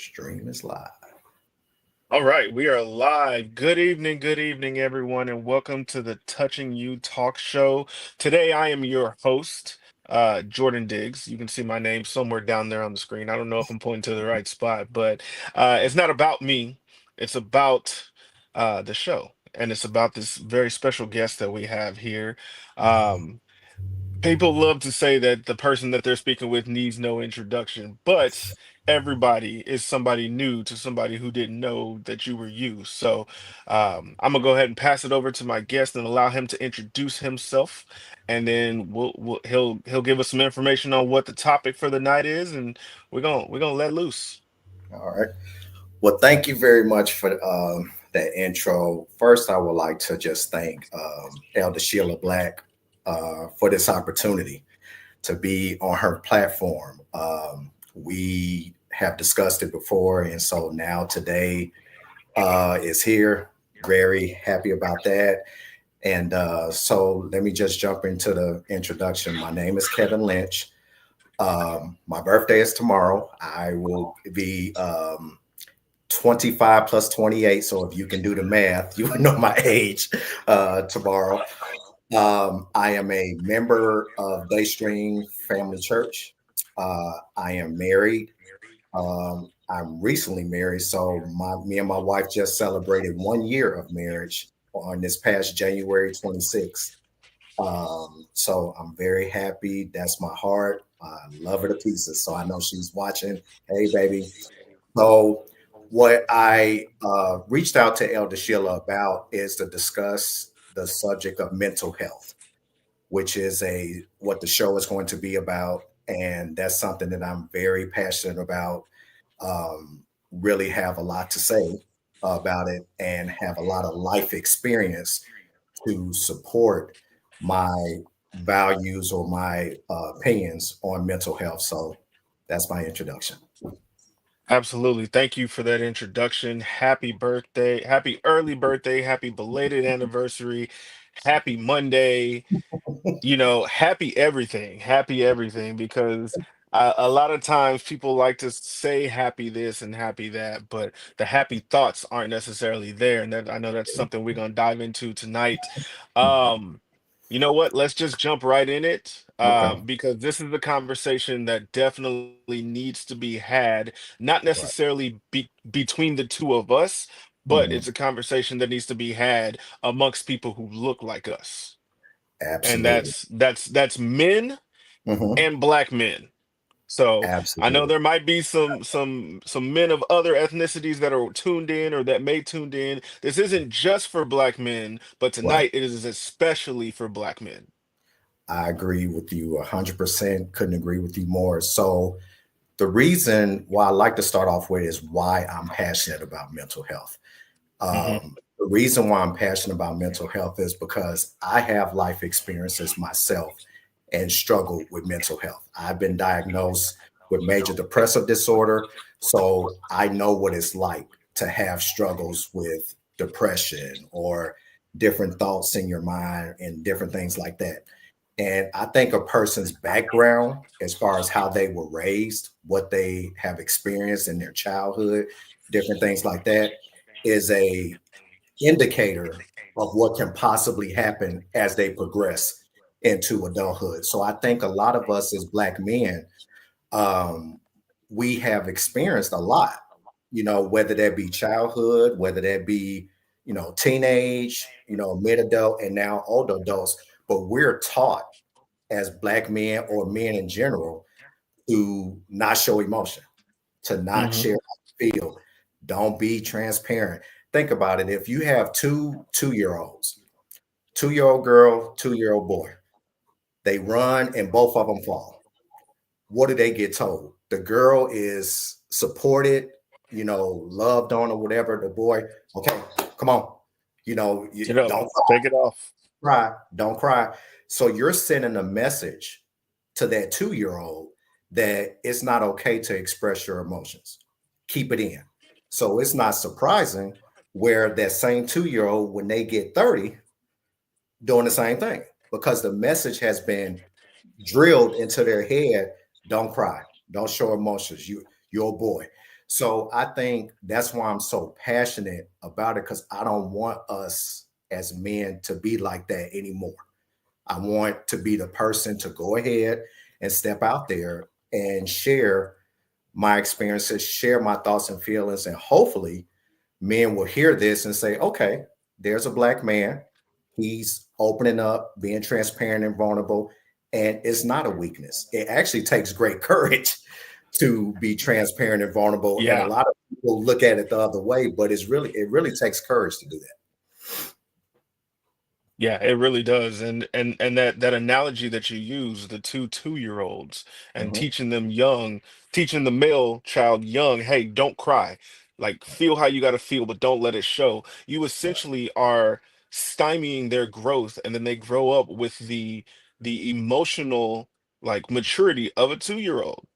Stream is live. All right, we are live. Good evening, everyone, and welcome to the Touching You Talk Show. Today, I am your host, Jordan Diggs. You can see my name somewhere down there on the screen. I don't know if I'm pointing to the right spot, but it's not about me. It's about the show, and it's about this very special guest that we have here. Um, People love to say that the person that they're speaking with needs no introduction, but everybody is somebody new to somebody who didn't know that you were you. So I'm gonna go ahead and pass it over to my guest and allow him to introduce himself, and then he'll give us some information on what the topic for the night is, and we're gonna let loose. All right. Well, thank you very much for that intro. First, I would like to just thank Elder Sheila Black for this opportunity to be on her platform. We have discussed it before, and so now today is here. Very happy about that. And so let me just jump into the introduction. My name is Kevin Lynch. My birthday is tomorrow. I will be 25 plus 28. So if you can do the math, you will know my age tomorrow. I am a member of Daystream Family Church. I am married. I'm recently married. So me and my wife just celebrated 1 year of marriage on this past January 26th. So I'm very happy. That's my heart. I love her to pieces. So I know she's watching. Hey, baby. So what I reached out to Elder Sheila about is to discuss the subject of mental health, which is a what the show is going to be about, and that's something that I'm very passionate about. Really have a lot to say about it, and have a lot of life experience to support my values or my opinions on mental health. So that's my introduction. Absolutely. Thank you for that introduction. Happy birthday. Happy early birthday. Happy belated anniversary. Happy Monday. Happy everything, because a lot of times people like to say happy this and happy that, but the happy thoughts aren't necessarily there. And that, I know that's something we're going to dive into tonight. Um, you know what? Let's just jump right in it, Okay. because this is the conversation that definitely needs to be had, not Right. necessarily between the two of us, but Mhm. it's a conversation that needs to be had amongst people who look like us, and Absolutely. that's men Hmm. and black men. So I know Absolutely. there might be some men of other ethnicities that are tuned in or that may tuned in. This isn't just for black men, but Right. tonight it is especially for black men. I agree with you 100%. Couldn't agree with you more. So the reason why I like to start off with is why I'm passionate about mental health. Hmm. The reason why I'm passionate about mental health is because I have life experiences myself and struggle with mental health. I've been diagnosed with major depressive disorder, so I know what it's like to have struggles with depression or different thoughts in your mind and different things like that. And I think a person's background, as far as how they were raised, what they have experienced in their childhood, different things like that, is a indicator of what can possibly happen as they progress into adulthood. So I think a lot of us as black men, um, we have experienced a lot, whether that be childhood, whether that be, teenage, mid adult, and now older adults. But we're taught as black men or men in general to not show emotion, to not Hmm. share how you feel. Don't be transparent. Think about it. If you have two-year olds, 2 year old girl, 2 year old boy, they run and both of them fall. What do they get told? The girl is supported, loved on or whatever. The boy, okay, come on, Get up, don't take it off. cry, don't cry. So you're sending a message to that 2 year old that it's not okay to express your emotions. Keep it in. So it's not surprising where that same 2 year old, when they get 30, doing the same thing because the message has been drilled into their head. Don't cry. Don't show emotions. You're a boy. So I think that's why I'm so passionate about it, because I don't want us as men to be like that anymore. I want to be the person to go ahead and step out there and share my experiences, share my thoughts and feelings, and hopefully men will hear this and say, okay, there's a black man. He's opening up, being transparent and vulnerable. And it's not a weakness. It actually takes great courage to be transparent and vulnerable. And a Yeah. lot of people look at it the other way, but it really takes courage to do Yeah, it really does. And that analogy that you use, the two-year-olds, that. and teaching them young, teaching the male child young, hey, don't cry. Like, feel how you got to feel, but don't let it show. You Right, essentially are stymieing their growth, and then they grow up with the emotional, like, maturity of a 2-year-old.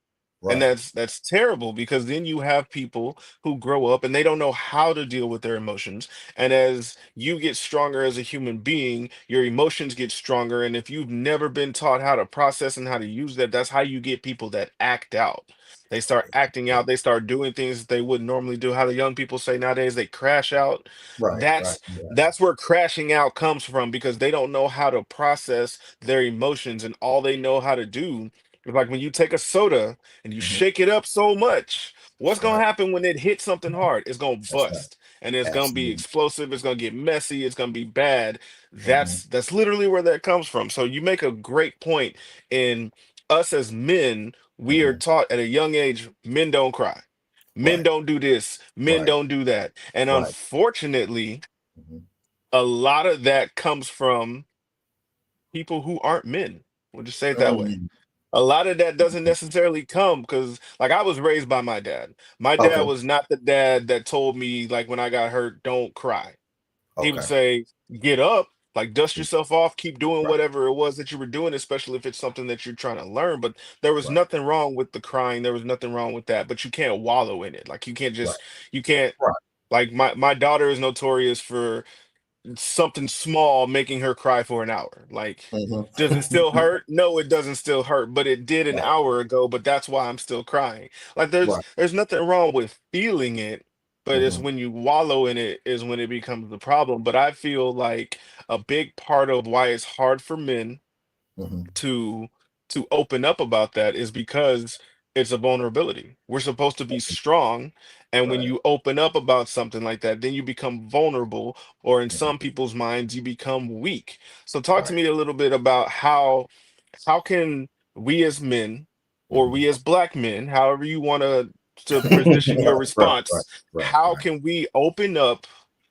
And right, that's terrible, because then you have people who grow up and they don't know how to deal with their emotions. And as you get stronger as a human being, your emotions get stronger. And if you've never been taught how to process and how to use that, that's how you get people that act out. They start acting out, they start doing things that they wouldn't normally do. How the young people say nowadays, they crash out. right, right, That's right, that's where crashing out comes from, because they don't know how to process their emotions, and all they know how to do is, like, when you take a soda and you mhm, shake it up so much, what's gonna right. happen when it hits something hard? It's gonna That's right. bust, and it's gonna be Absolutely. explosive. It's gonna get messy. It's gonna be bad. Mhm, That's literally where that comes from. So you make a great point. In us as men, we are mhm. taught at a young age, men don't cry, men Right, don't do this, men right, don't do that, and right. unfortunately, Mhm. a lot of that comes from people who aren't men. We'll just say it that way. Mm, A lot of that doesn't mhm. necessarily come because, like, I was raised by my dad. My dad Okay, was not the dad that told me, like, when I got hurt, don't cry. He would okay. say, get up, like, dust yourself off, keep doing Right, whatever it was that you were doing, especially if it's something that you're trying to learn. But there was right, nothing wrong with the crying. There was nothing wrong with that. But you can't wallow in it. Like, right, you can't, right. like, my daughter is notorious for something small making her cry for an hour. Like, Mhm. does it still hurt? No, it doesn't still hurt, but it did an Right, hour ago, but that's why I'm still crying. Like, right. there's nothing wrong with feeling it, but it's Mhm, when you wallow in it is when it becomes the problem. But I feel like a big part of why it's hard for men mhm. to open up about that is because it's a vulnerability. We're supposed to be strong, and when Right. you open up about something like that, then you become vulnerable, or in some Mhm. people's minds, you become weak. So talk to Right. me a little bit about how can we as men, or Mhm. we as black men, however you want to position your Right, right, right, response, right, how right. can we open up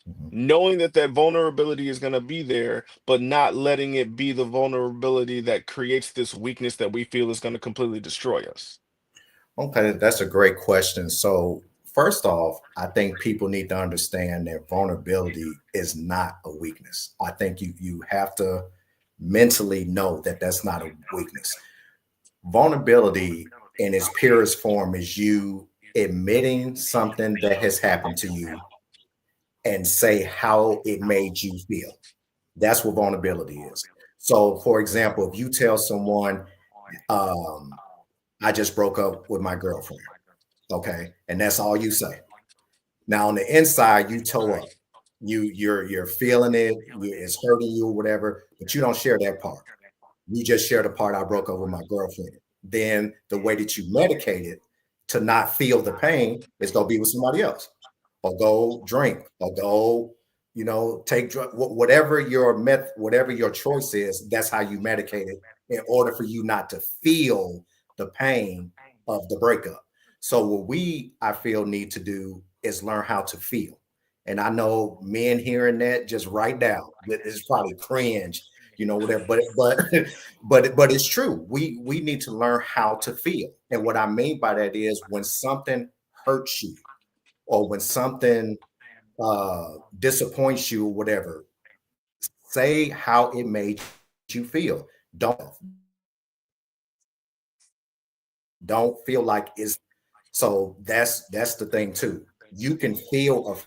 Mhm. knowing that that vulnerability is going to be there, but not letting it be the vulnerability that creates this weakness that we feel is going to completely destroy us? Okay, that's a great question. So, first off, I think people need to understand that vulnerability is not a weakness. I think you have to mentally know that that's not a weakness. Vulnerability in its purest form is you admitting something that has happened to you and say how it made you feel. That's what vulnerability is. So, for example, if you tell someone, um, I just broke up with my girlfriend, okay, and that's all you say. Now, on the inside, you toe up. You're feeling it, it's hurting you or whatever, but you don't share that part. You just share the part I broke up with my girlfriend. Then the way that you medicate it to not feel the pain is go be with somebody else or go drink or go, take whatever your whatever your choice is, that's how you medicate it in order for you not to feel the pain of the breakup. So what we, I feel, need to do is learn how to feel. And I know men hearing that just right now, that is probably cringe, whatever. But but it's true. We need to learn how to feel. And what I mean by that is when something hurts you or when something disappoints you or whatever, say how it made you feel. Don't feel like it's so that's the thing too. You can feel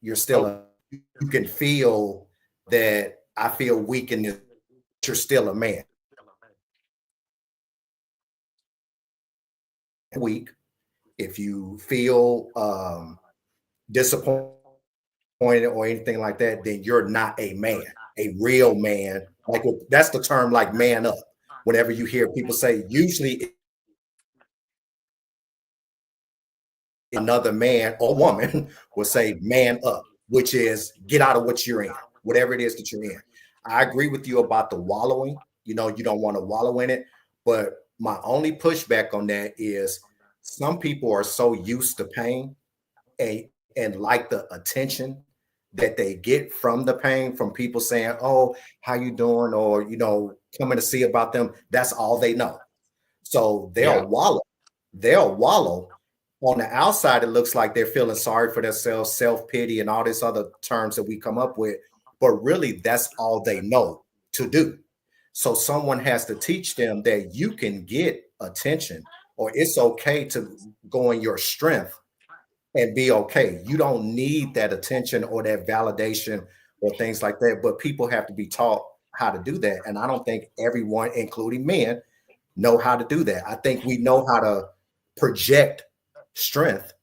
you're still Oh, a you can feel that I feel weak in this, you're still a man. weak, if you feel disappointed or anything like that, then you're not a man, a real man. Like that's the term, like man up. Whenever you hear people say, usually it's another man or woman will say man up, which is get out of what you're in, whatever it is that you're in. I agree with you about the wallowing. You don't want to wallow in it. But my only pushback on that is some people are so used to pain and like the attention that they get from the pain from people saying, "Oh, how you doing?" or coming to see about them. That's all they know. So Yeah. they'll wallow. On the outside, it looks like they're feeling sorry for themselves, self-pity, and all these other terms that we come up with. But really, that's all they know to do. So someone has to teach them that you can get attention, or it's okay to go in your strength and be okay. You don't need that attention or that validation or things like that. But people have to be taught how to do that. And I don't think everyone, including men, know how to do that. I think we know how to project strength.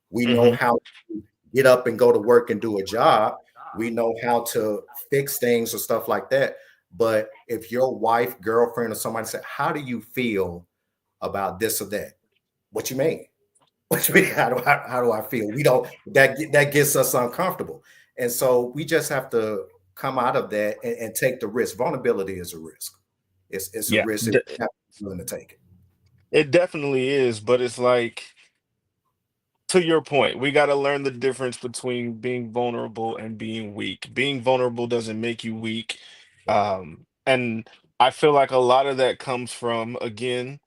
We know Hmm. how to get up and go to work and do a job. We know how to fix things or stuff like that. But if your wife, girlfriend, or somebody said, "How do you feel about this or that?" What you mean? What you mean? How do I feel? We don't that gets us uncomfortable. And so we just have to come out of that and take the risk. Vulnerability is a risk. It's a Yeah. risk if you have to be willing to take it. It definitely is, but it's like, to your point, we got to learn the difference between being vulnerable and being weak. Being vulnerable doesn't make you weak. Right. And I feel like a lot of that comes from, again,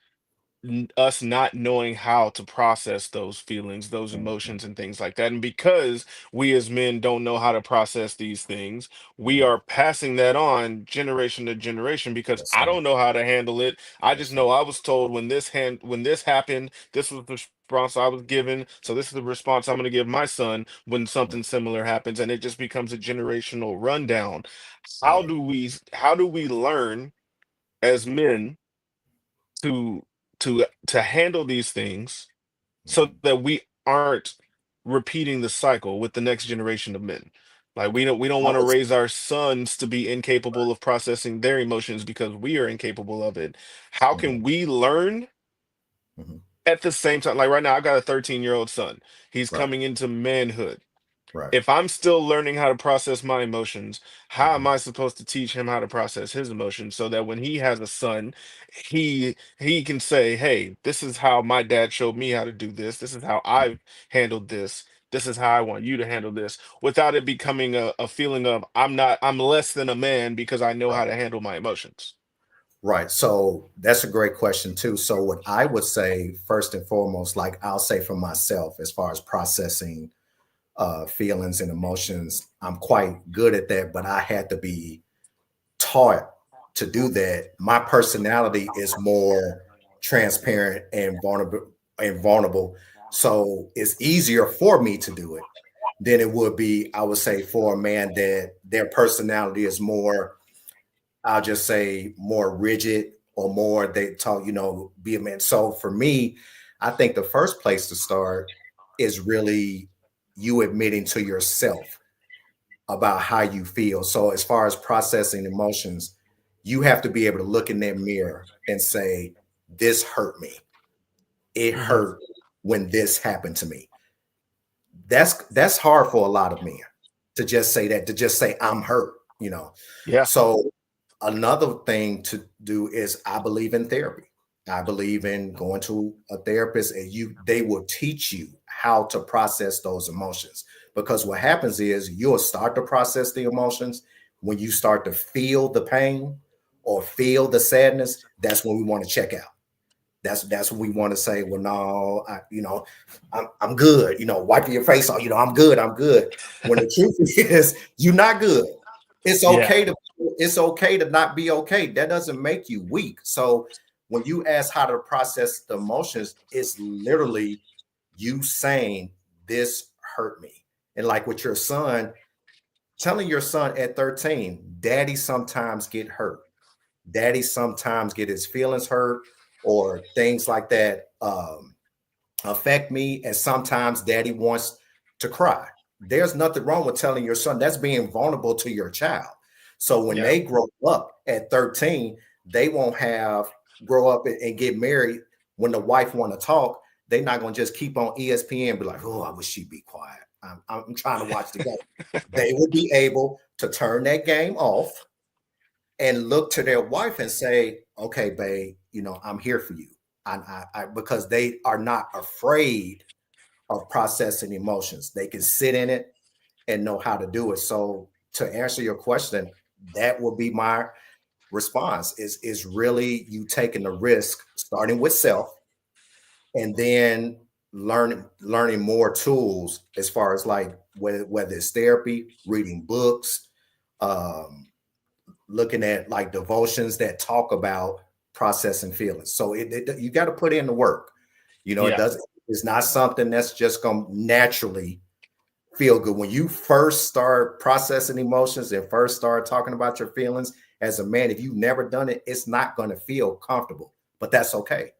us not knowing how to process those feelings, those Mhm. emotions, and things like that. And because we as men don't know how to process these things, we Mhm. are passing that on generation to generation because Yes, I sir. don't know how to handle it. I Yes, just sir. know I was told when this happened, this was the response I was given. So this is the response I'm going to give my son when Mhm. something similar happens, and it just becomes a generational rundown. Right. How do we learn as men to to handle these things so Mhm. that we aren't repeating the cycle with the next generation of men? Like we don't I want to was raise our sons to be incapable of processing their emotions because we are incapable of it. How mhm, can we learn mhm. at the same time? Like right now, I got a 13-year-old son. He's Right. coming into manhood. Right. If I'm still learning how to process my emotions, how am Mhm. I supposed to teach him how to process his emotions so that when he has a son, he can say, "Hey, this is how my dad showed me how to do this. This is how I've handled this. This is how I want you to handle this," without it becoming a feeling of I'm less than a man because I know how Right. to handle my emotions. Right. So that's a great question too. So what I would say first and foremost, like I'll say for myself, as far as processing feelings and emotions, I'm quite good at that, but I had to be taught to do that. My personality is more transparent and vulnerable. So it's easier for me to do it than it would be, I would say, for a man that their personality is more, I'll just say, more rigid or more they talk, be a man. So for me, I think the first place to start is really you admitting to yourself about how you feel. So as far as processing emotions, you have to be able to look in that mirror and say, this hurt me. It Hmm. hurt when this happened to me. That's hard for a lot of men to just say that, to just say I'm hurt. Yeah. So another thing to do is I believe in therapy. I believe in going to a therapist and they will teach you how to process those emotions. Because what happens is you'll start to process the emotions when you start to feel the pain or feel the sadness. That's when we want to check out. That's what we want to say. Well, no, I'm good. Wipe your face off. I'm good. I'm good. When the truth is, you're not good. It's Yeah. okay to it's okay to not be okay. That doesn't make you weak. So when you ask how to process the emotions, it's literally you saying this hurt me. And like with your son, telling your son at 13, daddy sometimes get hurt. Daddy sometimes get his feelings hurt or things like that. affect me, and sometimes daddy wants to cry. There's nothing wrong with telling your son. That's being vulnerable to your child. So when Yeah. they grow up at 13, they won't have grow up and get married. When the wife want to talk, they're not going to just keep on ESPN and be like, oh, I wish she'd be quiet. I'm trying to watch the game. They will be able to turn that game off and look to their wife and say, okay, babe, I'm here for you. Because they are not afraid of processing emotions. They can sit in it and know how to do it. So to answer your question, that will be my response is really you taking the risk, starting with self, and then learning more tools as far as like whether it's therapy, reading books, um, looking at like devotions that talk about processing feelings. So you got to put in the work. It Yeah. doesn't. It's not something that's just going to naturally feel good when you first start processing emotions and first start talking about your feelings. As a man, if you've never done it, it's not going to feel comfortable, but that's okay.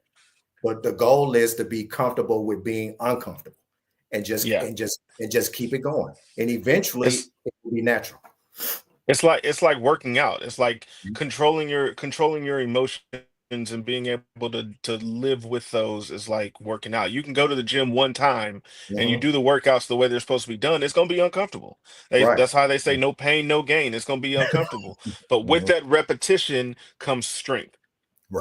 But the goal is to be comfortable with being uncomfortable, and just Yeah. and just and just keep it going, and eventually It's it will be natural. it's like working out. It's like controlling your emotions and being able to live with those is like working out. You can go to the gym one time and you Mhm. do the workouts the way they're supposed to be done. It's gonna be uncomfortable. Right. That's how they say no pain, no gain. It's gonna be uncomfortable. But with Mhm. that repetition comes strength.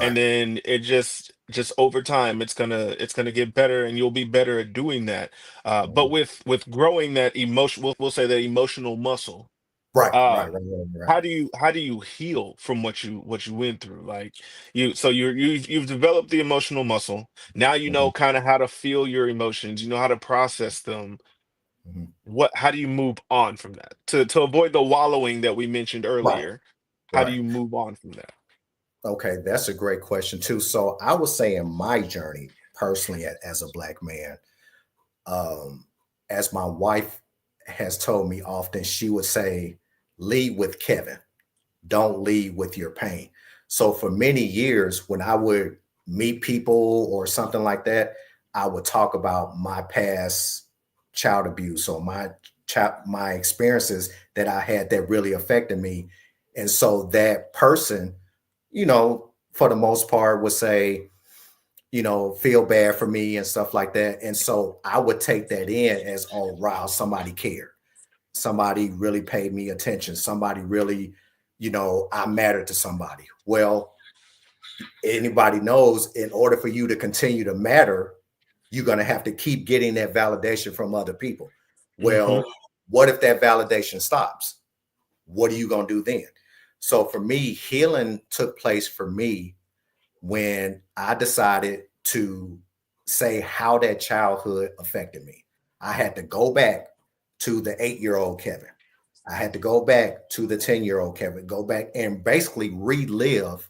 And Right. then it just over time it's gonna get better and you'll be better at doing that. But Mhm. with growing that emotion, we'll say that emotional muscle. Right. Right. Right. um Right. Right. how do you heal from what you went through? Like, you've developed the emotional muscle. Now you Mhm. know kind of how to feel your emotions, you know how to process them. Mhm. How do you move on from that to avoid the wallowing that we mentioned Right. earlier? How do Right. you move on from that? Okay, that's a great question too. So I was saying my journey personally as a black man, um, as my wife has told me often, she would say, lead with Kevin, don't lead with your pain. So for many years, when I would meet people or something like that, I would talk about my past child abuse or my experiences that I had that really affected me. And so that person, for the most part, would say, feel bad for me and stuff like that. And so I would take that in as, oh, wow, somebody cared. Somebody really paid me attention. Somebody really, I mattered to somebody. Well, anybody knows in order for you to continue to matter, you're going to have to keep getting that validation from other people. Hmm. Well, what if that validation stops? What are you going to do then? So for me, healing took place for me when I decided to say how that childhood affected me. I had to go back to the 8-year old Kevin. I had to go back to the 10-year old Kevin, go back and basically relive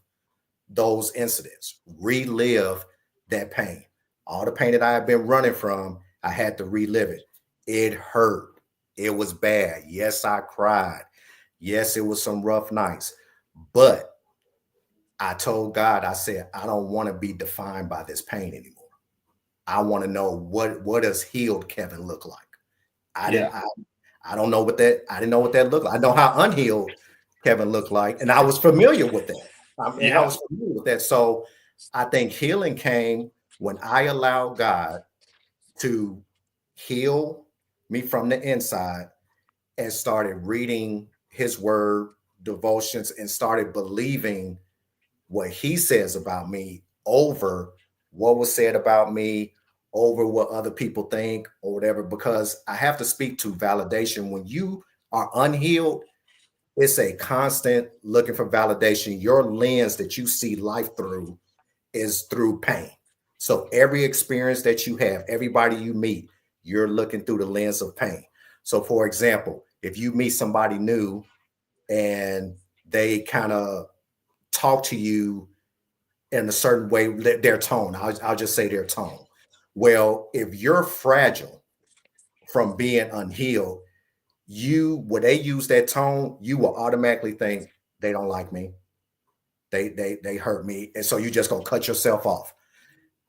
those incidents, relive that pain. All the pain that I had been running from, I had to relive it. It hurt. It was bad. Yes, I cried. Yes, it was some rough nights. But I told God, I said, I don't want to be defined by this pain anymore. I want to know what does healed Kevin look like. I didn't Yeah. I, I don't know what that I didn't know what that looked like. I know how unhealed Kevin looked like, and I was familiar with that. I Yeah. was familiar with that. So I think healing came when I allowed God to heal me from the inside and started reading his word, devotions, and started believing what he says about me over what was said about me, over what other people think or whatever, because I have to speak to validation. When you are unhealed, it's a constant looking for validation. Your lens that you see life through is through pain. So every experience that you have, everybody you meet, you're looking through the lens of pain. So, for example, if you meet somebody new and they kind of talk to you in a certain way, their tone. I'll just say their tone. Well, if you're fragile from being unhealed, when they use that tone, you will automatically think they don't like me. They hurt me, and so you just gonna cut yourself off.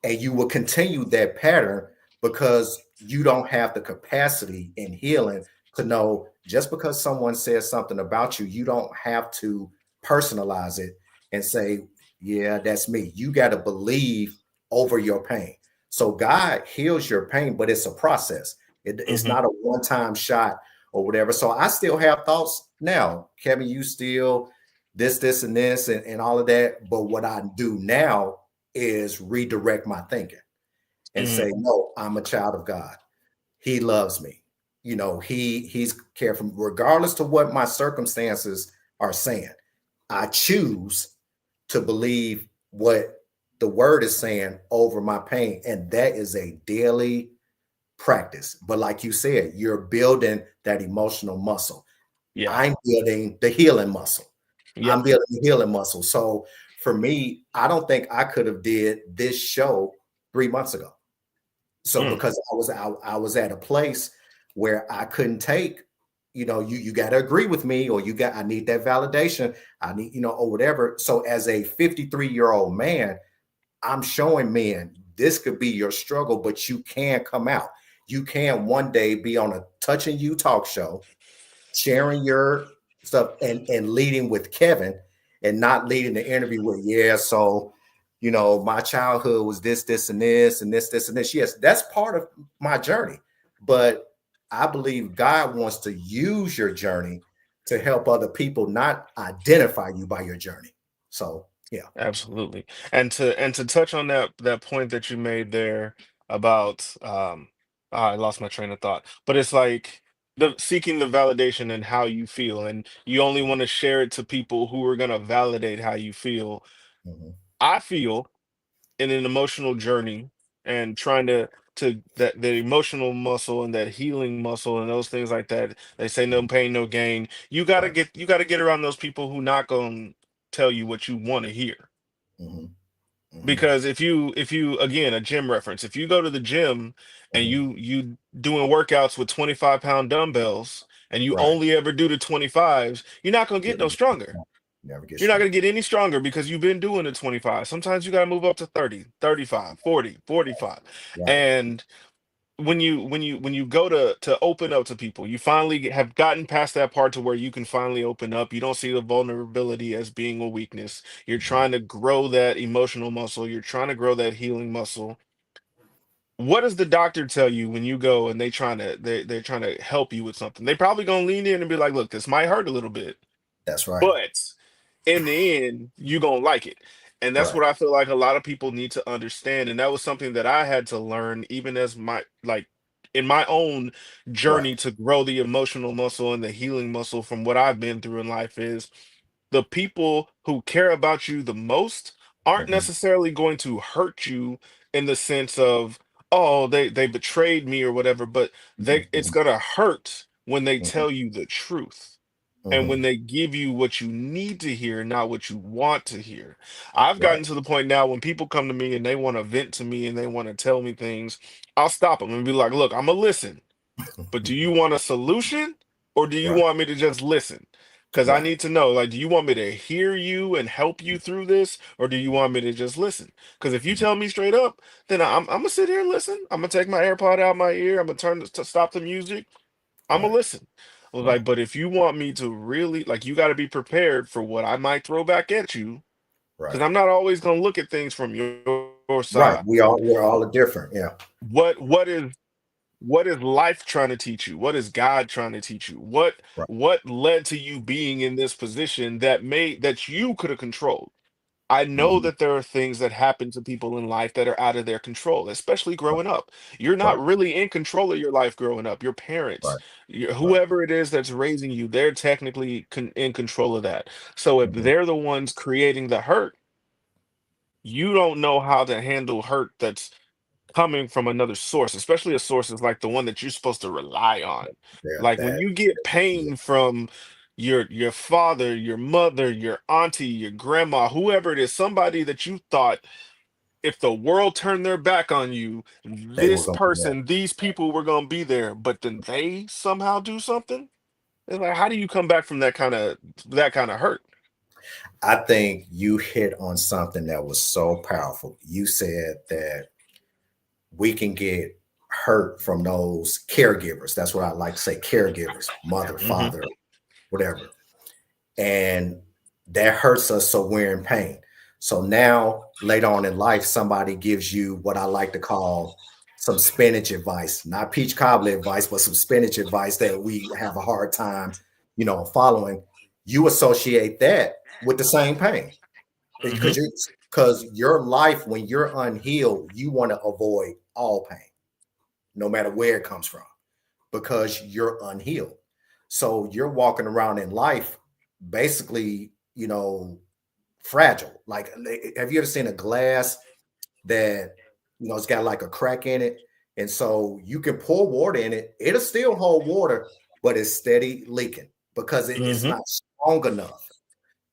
and you will continue that pattern because you don't have the capacity in healing to know just because someone says something about you, you don't have to personalize it and say, yeah, that's me. You got to believe over your pain. So God heals your pain, but it's a process. It's Hmm. not a one-time shot or whatever. So I still have thoughts now. Kevin, you still this, and this, and all of that. But what I do now is redirect my thinking and Hmm. say, no, I'm a child of God. He loves me. He's careful, regardless to what my circumstances are saying. I choose to believe what the word is saying over my pain. And that is a daily practice. But like you said, you're building that emotional muscle. Yeah. I'm building the healing muscle. I'm Yep. building the healing muscle. So for me, I don't think I could have did this show 3 months ago. So Mm. because I was at a place where I couldn't take, you got to agree with me, or I need that validation. I need, or whatever. So as a 53-year-old man, I'm showing men this could be your struggle, but you can come out. You can one day be on a Touching You talk show, sharing your stuff and leading with Kevin, and not leading the interview with, yeah, so my childhood was this and this and this and this. Yes, that's part of my journey. But I believe God wants to use your journey to help other people, not identify you by your journey. So yeah. Absolutely. And to touch on that point that you made there about I lost my train of thought. But it's like the seeking the validation and how you feel, and you only want to share it to people who are going to validate how you feel. Mhm. I feel in an emotional journey and trying to that the emotional muscle and that healing muscle and those things like that. They say no Mhm. pain, no gain. Right. You gotta get around those people who not gonna tell you what you want to hear. Mhm. Mhm. Because if you again, a gym reference, if you go to the gym and Mhm. you doing workouts with 25-pound dumbbells and you Right. only ever do the 25s, you're not gonna get no stronger. Never get You're not strong. going to get any stronger because you've been doing the 25. Sometimes you got to move up to 30, 35, 40, 45. Right. And when you go to open up to people, you finally have gotten past that part to where you can finally open up. You don't see the vulnerability as being a weakness. You're Mhm. trying to grow that emotional muscle. You're trying to grow that healing muscle. What does the doctor tell you when you go and they're trying to help you with something? They probably gonna lean in and be like, look, this might hurt a little bit, That's right. but in the end, you gonna like it. And that's Right. what I feel like a lot of people need to understand. And that was something that I had to learn even as my like in my own Right. journey to grow the emotional muscle and the healing muscle from what I've been through in life is the people who care about you the most aren't Mhm. necessarily going to hurt you in the sense of, oh, they betrayed me or whatever, but Mhm. it's Mhm. gonna hurt when they Mhm. tell you the truth and Mhm. when they give you what you need to hear, not what you want to hear. I've Right. gotten to the point now when people come to me and they want to vent to me and they want to tell me things, I'll stop them and be like, look, I'm gonna listen, but do you want a solution or do you Right. want me to just listen? Because I Right. need to know, like, do you want me to hear you and help you through this, or do you want me to just listen? Because if you Mhm. tell me straight up, then I'm gonna sit here and listen. I'm gonna take my AirPod out my ear. I'm gonna to stop the music. I'm gonna Right. listen. I was Right. like, but if you want me to really, like, you got to be prepared for what I might throw back at you, because Right. I'm not always gonna look at things from your Right. side. We're all different. Yeah. What what is life trying to teach you? What is God trying to teach you? Right. What led to you being in this position that you could have controlled? I know Mhm. that there are things that happen to people in life that are out of their control, especially Right. growing up. You're not Right. really in control of your life growing up. Your parents, Right. Right. whoever it is that's raising you, they're technically in control of that. So if Mhm. they're the ones creating the hurt, you don't know how to handle hurt that's coming from another source, especially a source is like the one that you're supposed to rely on. Yeah. Like when That. you get Yeah. pain from your father, your mother, your auntie, your grandma, whoever it is, somebody that you thought if the world turned their back on you, They were this going to be there. person, these people were gonna be there, but then they somehow do something. It's like, how do you come back from that kind of hurt? I think you hit on something that was so powerful. You said that we can get hurt from those caregivers. That's what I like to say, caregivers, mother, Hmm. father, whatever. And that hurts us, so we're in pain. So now later on in life, somebody gives you what I like to call some spinach advice, not peach cobbler advice, but some spinach advice that we have a hard time, following. You associate that with the same pain Hmm. because your life, when you're unhealed, you want to avoid all pain, no matter where it comes from, because you're unhealed. So you're walking around in life basically, fragile. Like, have you ever seen a glass that, it's got like a crack in it? And so you can pour water in it, it'll still hold water, but it's steady leaking because it's Hmm. not strong enough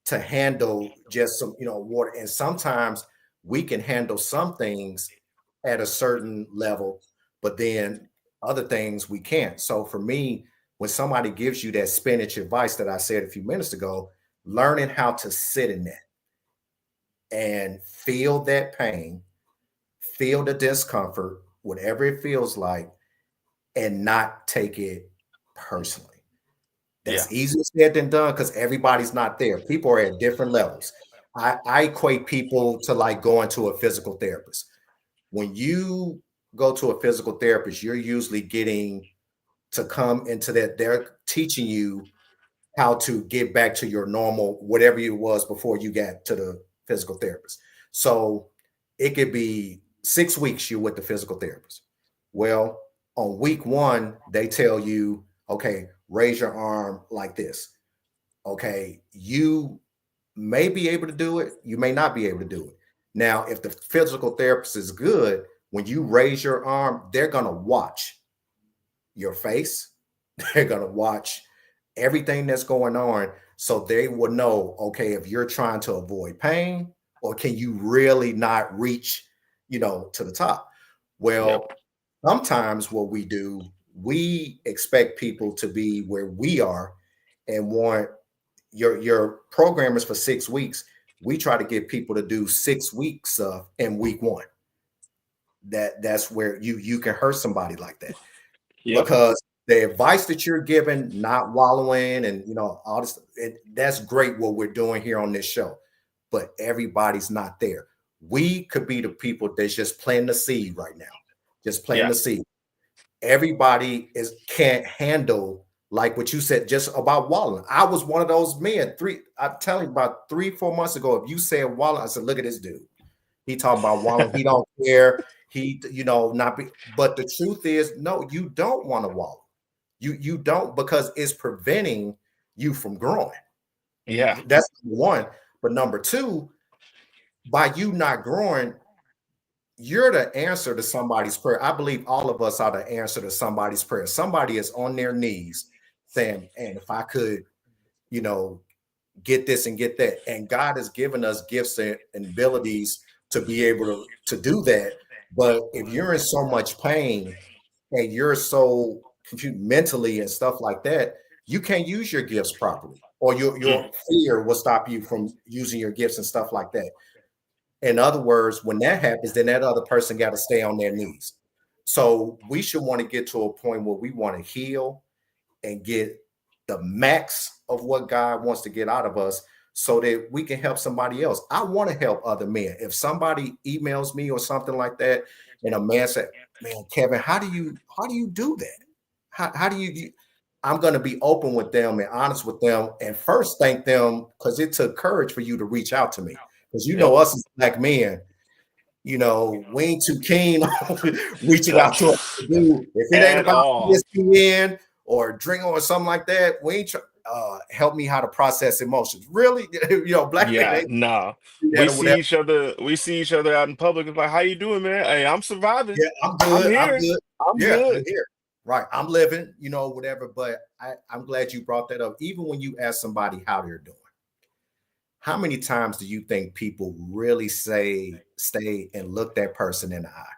to handle just some, water. And sometimes we can handle some things at a certain level, but then other things we can't. So for me, when somebody gives you that spinach advice that I said a few minutes ago, learning how to sit in that and feel that pain, feel the discomfort, whatever it feels like, and not take it personally. Yeah. That's easier said than done because everybody's not there. People are at different levels. I equate people to like going to a physical therapist. When you go to a physical therapist, you're usually getting to come into that. They're teaching you how to get back to your normal, whatever it was before you got to the physical therapist. So it could be 6 weeks you're with the physical therapist. Well, on week one, they tell you, okay, raise your arm like this. Okay, you may be able to do it, you may not be able to do it. Now, if the physical therapist is good, when you raise your arm, they're going to watch your face, they're going to watch everything that's going on. So they will know, okay, if you're trying to avoid pain or can you really not reach, to the top. Yep. Well, sometimes what we do, we expect people to be where we are and want your programmers for 6 weeks. We try to get people to do 6 weeks in week one. That's where you can hurt somebody like that Yep. because the advice that you're giving, not wallowing and all this, that's great what we're doing here on this show. But everybody's not there. We could be the people that's just planting the seed right now, just planting Yeah. the seed. Everybody is can't handle like what you said just about wallowing. I was one of those men. I'm telling you, about 3, 4 months ago, if you said wallowing, I said, look at this dude. He talking about wallow. He don't care. He, not be. But the truth is, no, you don't want to wallow. You don't because it's preventing you from growing. Yeah. That's number one. But number two, by you not growing, you're the answer to somebody's prayer. I believe all of us are the answer to somebody's prayer. Somebody is on their knees saying, "And if I could, you know, get this and get that," and God has given us gifts and abilities to be able to do that. But if you're in so much pain and you're so confused mentally and stuff like that, you can't use your gifts properly, or Mm. your fear will stop you from using your gifts and stuff like that. In other words, when that happens, then that other person got to stay on their knees. So we should want to get to a point where we want to heal and get the max of what God wants to get out of us so that we can help somebody else. I want to help other men. If somebody emails me or something like that, and a man said, "Man, Kevin, how do you do that? How do you?" I'm going to be open with them and honest with them, and first thank them because it took courage for you to reach out to me. Because Yep. us as black men, we ain't too keen on reaching out to a dude. If it ain't At about all. ESPN or drink or something like that, we ain't help me how to process emotions. Really, black men Yeah. ain't Nah. do We that or see whatever. each other. We see each other out in public. It's like, how you doing, man? Hey, I'm surviving. Yeah, I'm I'm good. I'm here. good. I'm Yeah, I'm good. here. Right. I'm living, whatever. But I'm glad you brought that up. Even when you ask somebody how they're doing, how many times do you think people really stay and look that person in the eye?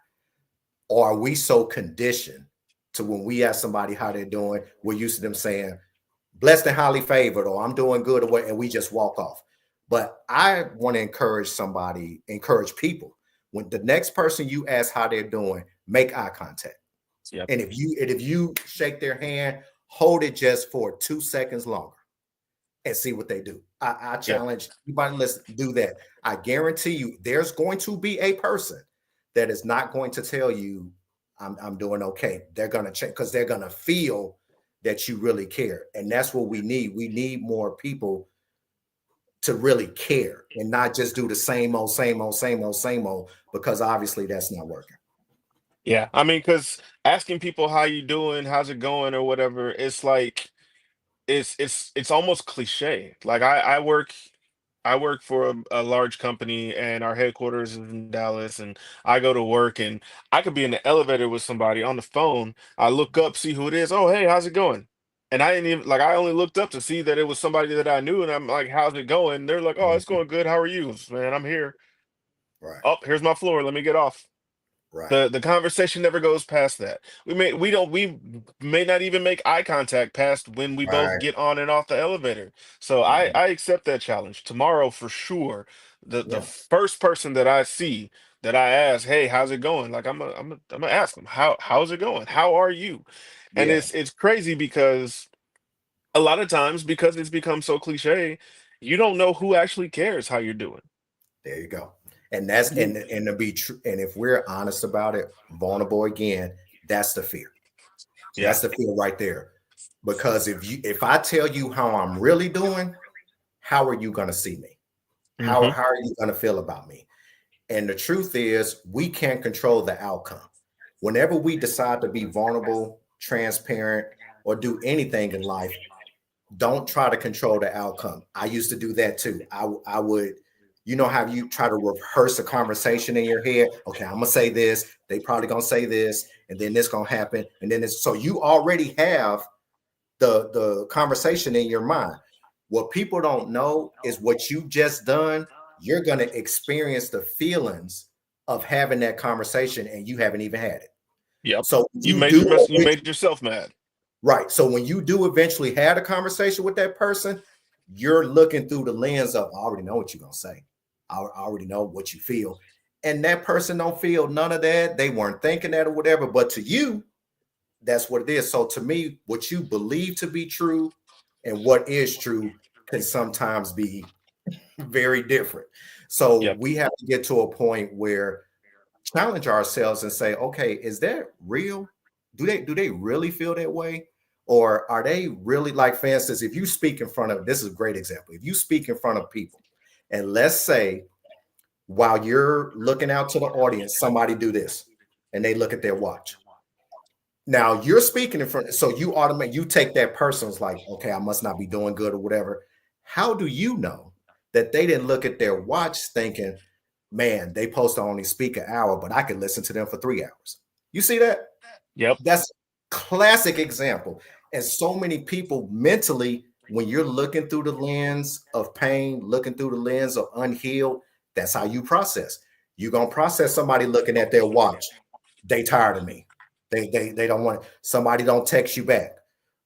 Or are we so conditioned to when we ask somebody how they're doing, we're used to them saying, blessed and highly favored, or I'm doing good, or what, and we just walk off. But I want to encourage people. When the next person you ask how they're doing, make eye contact. Yep. And if you shake their hand, hold it just for 2 seconds longer and see what they do. I Yep. challenge anybody listen, do that. I guarantee you there's going to be a person that is not going to tell you I'm doing okay. They're gonna check because they're gonna feel that you really care. And that's what we need. We need more people to really care and not just do the same old, same old, same old, same old, because obviously that's not working. Yeah. I mean, because asking people how you doing, how's it going, or whatever, it's like it's almost cliche. Like I work for a large company and our headquarters is in Dallas, and I go to work and I could be in the elevator with somebody on the phone. I look up, see who it is. Oh, hey, how's it going? And I didn't even like I only looked up to see that it was somebody that I knew, and I'm like, how's it going? They're like, oh, it's Mhm. going good. How are you? Man, I'm here. Right, Oh, here's my floor. Let me get off. right, The conversation never goes past that. We may not even make eye contact past when we both right. get on and off the elevator. So I Mhm. I accept that challenge. Tomorrow for sure. The Yeah, first person that I see that I ask, "Hey, how's it going?" Like I'm gonna ask them, "How's it going? How are you?" And yeah. it's crazy because a lot of times because it's become so cliche, you don't know who actually cares how you're doing. There you go. And that's You and to be true. And if we're honest about it, vulnerable again, that's the fear. Yeah. That's the fear right there. Because if I tell you how I'm really doing, how are you gonna see me? Hmm. How are you gonna feel about me? And the truth is, we can't control the outcome. Whenever we decide to be vulnerable, transparent, or do anything in life, don't try to control the outcome. I used to do that too. I would, you know how you try to rehearse a conversation in your head. Okay, I'm gonna say this. They probably gonna say this, and then this gonna happen, and then it's so you already have the conversation in your mind. What people don't know is what you just done. You're gonna experience the feelings of having that conversation, and you haven't even had it. Yep. So You you made do your mess. You made yourself mad. right. So when you do eventually have a conversation with that person, you're looking through the lens of I already know what you're gonna say. I already know what you feel. And that person don't feel none of that. They weren't thinking that or whatever. But to you, that's what it is. So to me, what you believe to be true and what is true can sometimes be very different. So Yep. we have to get to a point where challenge ourselves and say, okay, is that real? Do they really feel that way? Or are they really like, for instance, if you speak in front of this is a great example. If you speak in front of people, and let's say while you're looking out to the audience, somebody do this and they look at their watch. Now you're speaking in front, so you take that person's like, okay, I must not be doing good or whatever. How do you know that they didn't look at their watch thinking, man, they supposed to only speak an hour, but I could listen to them for 3 hours? You see that? Yep. That's classic example. And so many people mentally, when you're looking through the lens of pain, looking through the lens of unhealed, that's how you process. You're gonna process somebody looking at their watch. They tired of me. They don't want somebody don't text you back.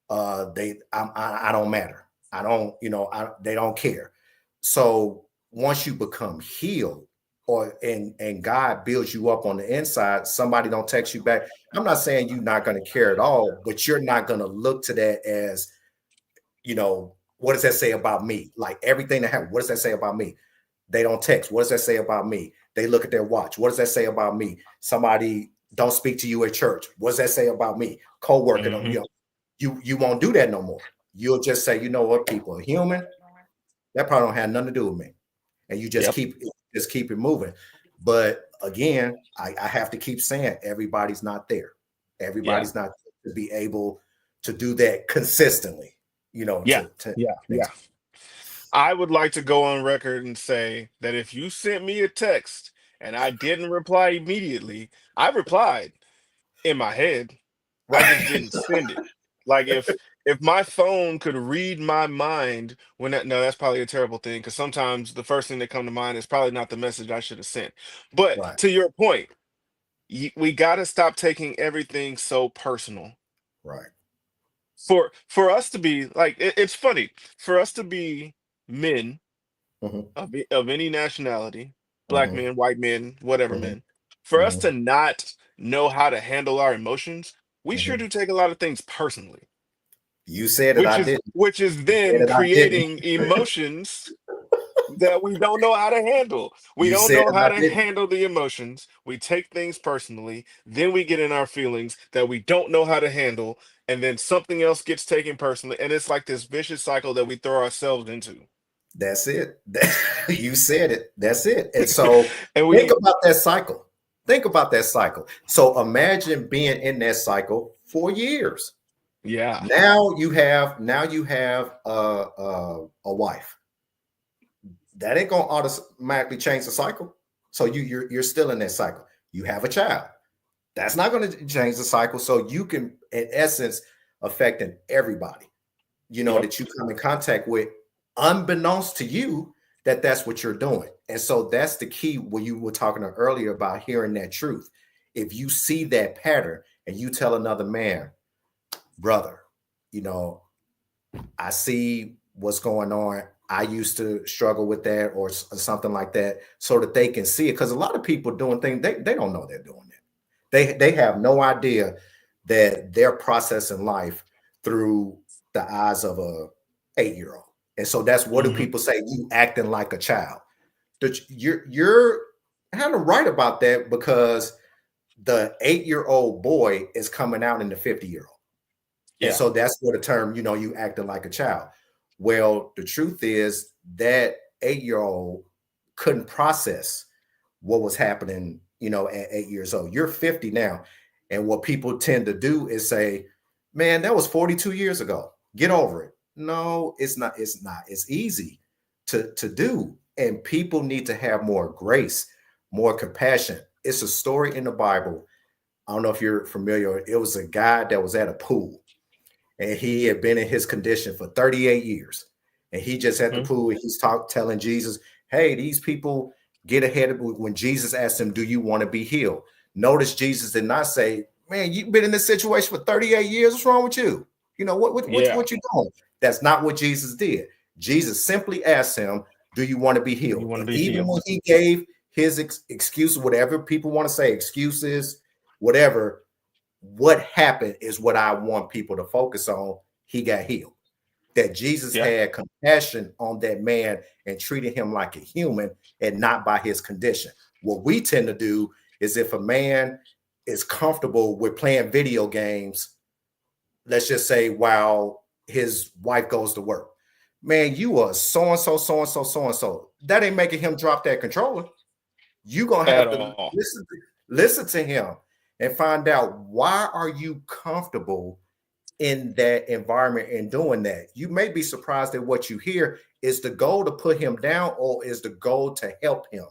I don't matter. I don't, they don't care. So once you become healed and God builds you up on the inside, somebody don't text you back. I'm not saying you're not going to care at all, but you're not going to look to that as, what does that say about me? Like everything that happened, what does that say about me? They don't text. What does that say about me? They look at their watch. What does that say about me? Somebody don't speak to you at church. What does that say about me? Co-worker, Hmm. you won't do that no more. You'll just say, you know what, people are human. That probably don't have nothing to do with me. And you Yep. just keep it moving. But again, I have to keep saying everybody's not there. Yeah. Everybody's not to be able to do that consistently, Yeah. to Yeah. Yeah. I would like to go on record and say that if you sent me a text and I didn't reply immediately, I replied in my head. I just right. didn't send it. Like if my phone could read my mind when that no, that's probably a terrible thing because sometimes the first thing that come to mind is probably not the message I should have sent. But Right. to your point, we got to stop taking everything so personal. Right. For us to be like it's funny for us to be men Mhm. of any nationality. black hmm men, white men, whatever hmm men, for us hmm to not know how to handle our emotions, we sure hmm do take a lot of things personally, You said it, which I is didn't. which is You said then it, I didn't. creating emotions that we don't know how to handle. We You don't said know it, how I to didn't. handle the emotions. We take things personally, then we get in our feelings that we don't know how to handle, and then something else gets taken personally, and it's like this vicious cycle that we throw ourselves into. That's it. You said it. That's it. And so And think we, about that cycle. Think about that cycle. So imagine being in that cycle for years. yeah, Now you have a wife. That ain't gonna automatically change the cycle. So you're still in that cycle. You have a child. That's not going to change the cycle. So you can, in essence, affecting everybody, yep, that you come in contact with, unbeknownst to you, that's what you're doing. And so that's the key when you were talking earlier about hearing that truth. If you see that pattern and you tell another man, brother, you know, I see what's going on. I used to struggle with that or something like that so that they can see it. Because a lot of people doing things, they don't know they're doing that. They have no idea that they're processing life through the eyes of a 8-year-old. And so that's what do hmm people say? You acting like a child. You're kind of right about that because the 8-year-old boy is coming out in the 50-year-old. And yeah, so that's what the term, you acting like a child. Well, the truth is that 8-year-old couldn't process what was happening, at 8 years old. You're 50 now. And what people tend to do is say, man, that was 42 years ago. Get over it. No, it's not. It's not. It's easy to do. And people need to have more grace, more compassion. It's a story in the Bible. I don't know if you're familiar. It was a guy that was at a pool and he had been in his condition for 38 years. And he just at the hmm pool and he's telling Jesus, hey, these people get ahead of when Jesus asked him, do you want to be healed? Notice Jesus did not say, man, you've been in this situation for 38 years. What's wrong with you? yeah. What you doing? That's not what Jesus did. Jesus simply asked him, do you want to be You healed? want to And be even healed? when he gave his excuse, whatever people want to say, excuses, whatever, what happened is what I want people to focus on. He got healed. That Jesus Yeah. had compassion on that man and treated him like a human and not by his condition. What we tend to do is if a man is comfortable with playing video games, let's just say while his wife goes to work, man, you are so and so, so and so, so and so. That ain't making him drop that controller. You're gonna At have to all. listen to him and find out why are you comfortable in that environment and doing that. You may be surprised at what you hear. Is the goal to put him down or is the goal to help him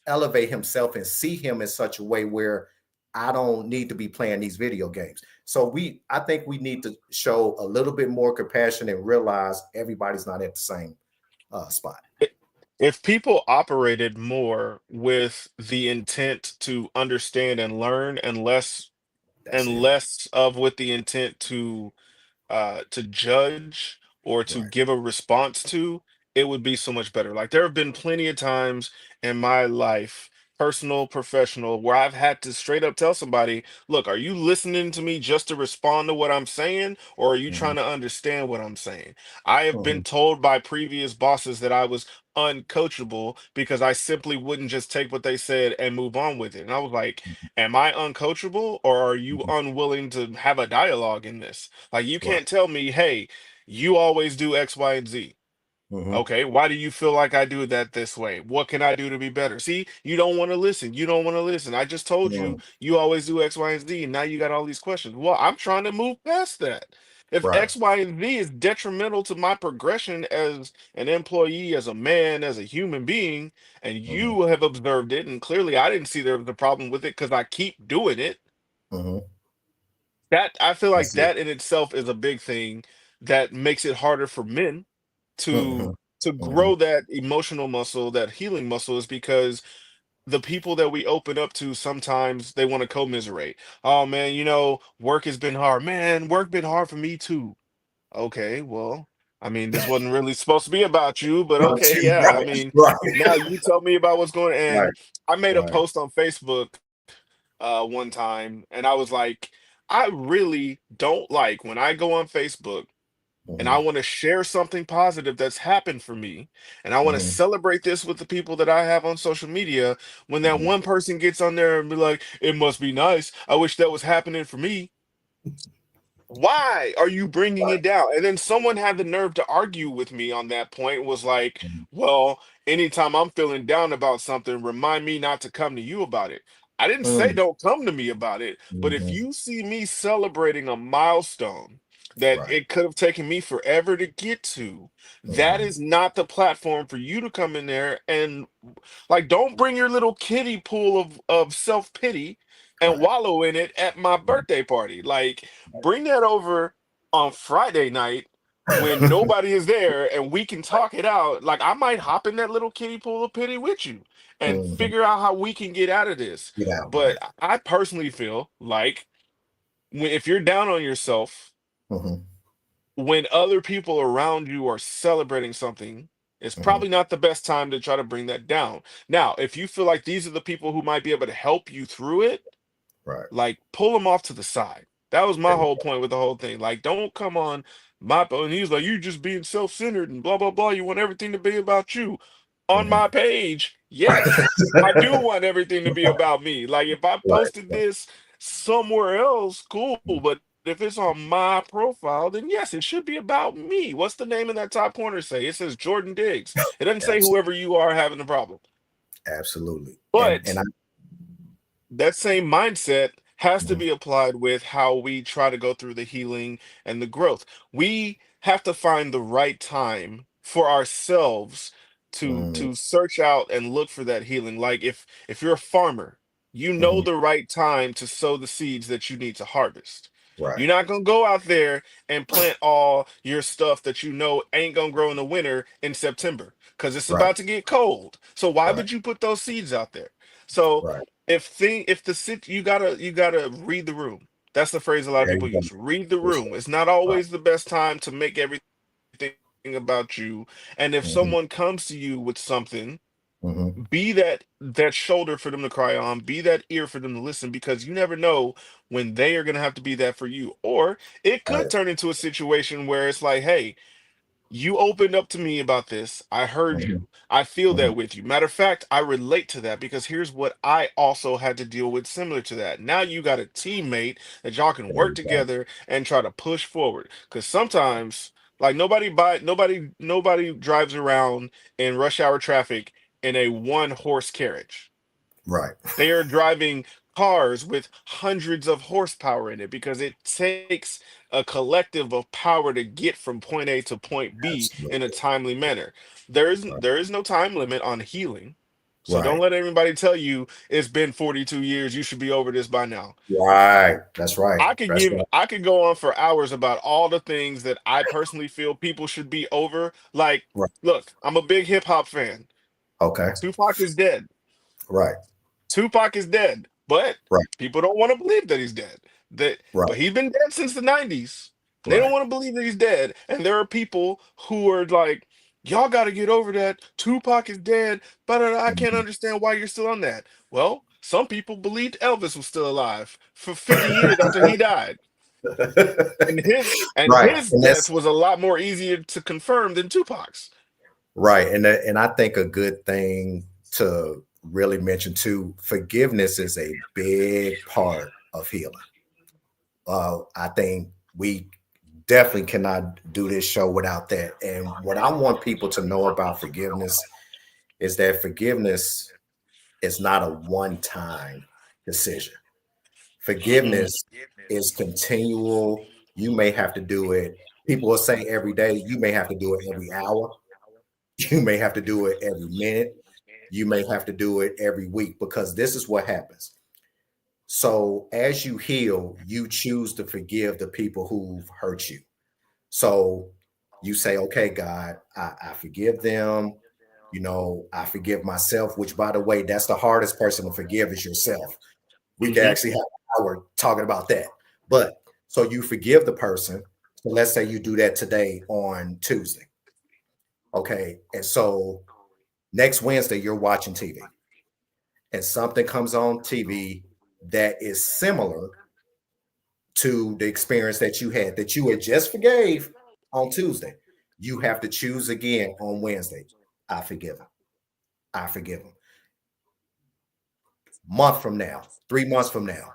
elevate himself and see him in such a way where I don't need to be playing these video games? So I think we need to show a little bit more compassion and realize everybody's not at the same spot. I- If people operated more with the intent to understand and learn, That's and it. less of with the intent to judge or to Right. give a response to, it would be so much better. Like there have been plenty of times in my life, personal, professional, where I've had to straight up tell somebody, look, are you listening to me just to respond to what I'm saying, or are you Mm-hmm. trying to understand what I'm saying? I have Mm-hmm. been told by previous bosses that I was uncoachable because I simply wouldn't just take what they said and move on with it. And I was like, am I uncoachable or are you Mm-hmm. unwilling to have a dialogue in this? Like you Right. can't tell me, hey, you always do X, Y, and Z. Mm-hmm. Okay, why do you feel like I do that this way? What can I do to be better? See, you don't want to listen. You don't want to listen. I just told you Mm-hmm. you always do X, Y, and Z, and now you got all these questions. Well, I'm trying to move past that. If Right. X, Y, and Z is detrimental to my progression as an employee, as a man, as a human being, and Mm-hmm. you have observed it, and clearly I didn't see there was a problem with it because I keep doing it, Mm-hmm. that I feel like That's it. that in itself is a big thing that makes it harder for men to Mm-hmm. to Mm-hmm. grow that emotional muscle, that healing muscle, is because the people that we open up to sometimes they want to commiserate. Oh man, work has been hard. Man, work been hard for me too. Okay, well. I mean, this wasn't really supposed to be about you, but But okay, you yeah. I right, mean, right, now you tell me about what's going on. right, And I made a right. post on Facebook one time, and I was like, I really don't like when I go on Facebook and I Mhm, want to share something positive that's happened for me, and I want to mhm, celebrate this with the people that I have on social media, when that mhm, one person gets on there and be like, it must be nice. I wish that was happening for me. Why are you bringing right, it down? And then someone had the nerve to argue with me on that point, was like, mhm, well, anytime I'm feeling down about something, remind me not to come to you about it. I didn't say mm, don't come to me about it, but if mhm, you see me celebrating a milestone that right, it could have taken me forever to get to, that mhm, is not the platform for you to come in there and, like, don't bring your little kiddie pool of self-pity and right, wallow in it at my mhm, birthday party. Like, bring that over on Friday night when right. nobody is there and we can talk it out. Like, I might hop in that little kiddie pool of pity with you and Mhm. figure out how we can get out of this. Get out, But right. I personally feel like, if you're down on yourself, Mhm, when other people around you are celebrating something, it's mhm, probably not the best time to try to bring that down. Now, if you feel like these are the people who might be able to help you through it, right. like, pull them off to the side. That was my There you whole go. point with the whole thing. Like, don't come on and he's like, you just being self-centered and blah blah blah. You want everything to be about you. On Mhm. my page, yes, I do want everything to be about me. Like, if I Right, posted right. this somewhere else, cool. But if it's on my profile, then yes, it should be about me. What's the name in that top corner say? It says Jordan Diggs. It doesn't say Abs- whoever you are having the problem. Absolutely. And But I that same mindset has to mhm, be applied with how we try to go through the healing and the growth. We have to find the right time for ourselves to mhm, search out and look for that healing. Like, if you're a farmer, you know mhm, the right time to sow the seeds that you need to harvest. right, You're not going to go out there and plant all your stuff that you know ain't going to grow in the winter in September, because it's right, about to get cold. So why right, would you put those seeds out there? So right. if the sit you gotta read the room. That's the phrase a lot of There people you go. use. Read the Yes, room. sir. It's not Right. always the best time to make everything about you. And if someone comes to Mhm, you with something, be mhm. that shoulder for them to cry on, be that ear for them to listen, because you never know when they are gonna have to be that for you. Or it could Right. turn into a situation where it's like, hey, you opened up to me about this. I heard Mhm, you. I feel mhm. that with you. Matter of fact, I relate to that because here's what I also had to deal with similar to that. Now you got a teammate that y'all can There work you go. together and try to push forward. Because sometimes, like, nobody drives around in rush hour traffic in a one horse carriage. Right. They are driving cars with hundreds of horsepower in it because it takes a collective of power to get from point A to point B in a Absolutely. timely manner. There is Right. there is no time limit on healing. So don't Right. let anybody tell you it's been 42 years, you should be over this by now. Right. That's right. That's right. I could go on for hours about all the things that I personally feel people should be over. Like, Right. look, I'm a big hip hop fan. Okay. Tupac is dead. Right. Tupac is dead, but Right. people don't want to believe that he's dead. But Right. he's been dead since the 90s. They don't Right. want to believe that he's dead. And there are people who are like, y'all got to get over that. Tupac is dead, but I can't Mhm. understand why you're still on that. Well, some people believed Elvis was still alive for 50 years after he died. And Right. his And death that's was a lot more easier to confirm than Tupac's. right. And I think a good thing to really mention too, forgiveness is a big part of healing. I think we definitely cannot do this show without that. And what I want people to know about forgiveness is that forgiveness is not a one time decision. Mm-mm. Forgiveness is continual. You may have to do it. People will say every day. You may have to do it every hour. You may have to do it every minute. You may have to do it every week because this is what happens. So as you heal, you choose to forgive the people who've hurt you. So you say, okay, God, I forgive them. I forgive myself, which by the way, that's the hardest person to forgive is yourself. We can Mm-hmm. actually have an hour talking about that. But so you forgive the person. So let's say you do that today on Tuesday. Okay. And so next Wednesday, you're watching TV and something comes on TV that is similar to the experience that you had just forgave on Tuesday. You have to choose again on Wednesday. I forgive him. I forgive him. Month from now, 3 months from now,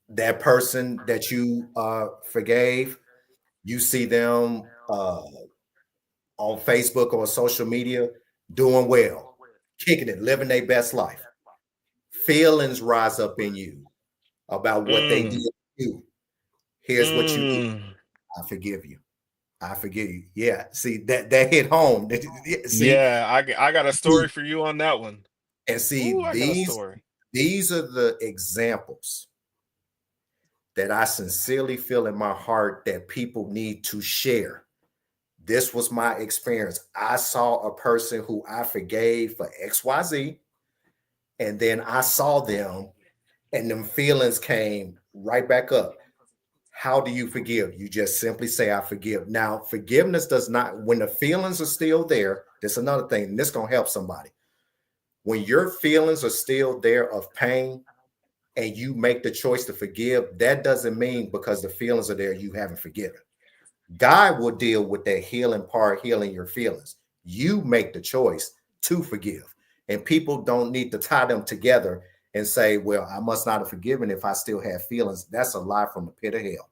that person that you forgave, you see them on Facebook or social media doing well, kicking it, living their best life. Feelings rise up in you about what they did Mm, to you. Here's what you did. mm. I forgive you. I forgive you. Yeah. See that hit home. See, Yeah, I got a see, story for you on that one. and see Ooh, I got a story. these are the examples that I sincerely feel in my heart that people need to share. This was my experience. I saw a person who I forgave for XYZ, and then I saw them, and them feelings came right back up. How do you forgive? You just simply say, I forgive. Now, forgiveness does not, when the feelings are still there, that's another thing, and this going to help somebody. When your feelings are still there of pain and you make the choice to forgive, that doesn't mean because the feelings are there, you haven't forgiven. God will deal with that healing part, healing your feelings. You make the choice to forgive. And people don't need to tie them together and say, well, I must not have forgiven if I still have feelings. That's a lie from the pit of hell.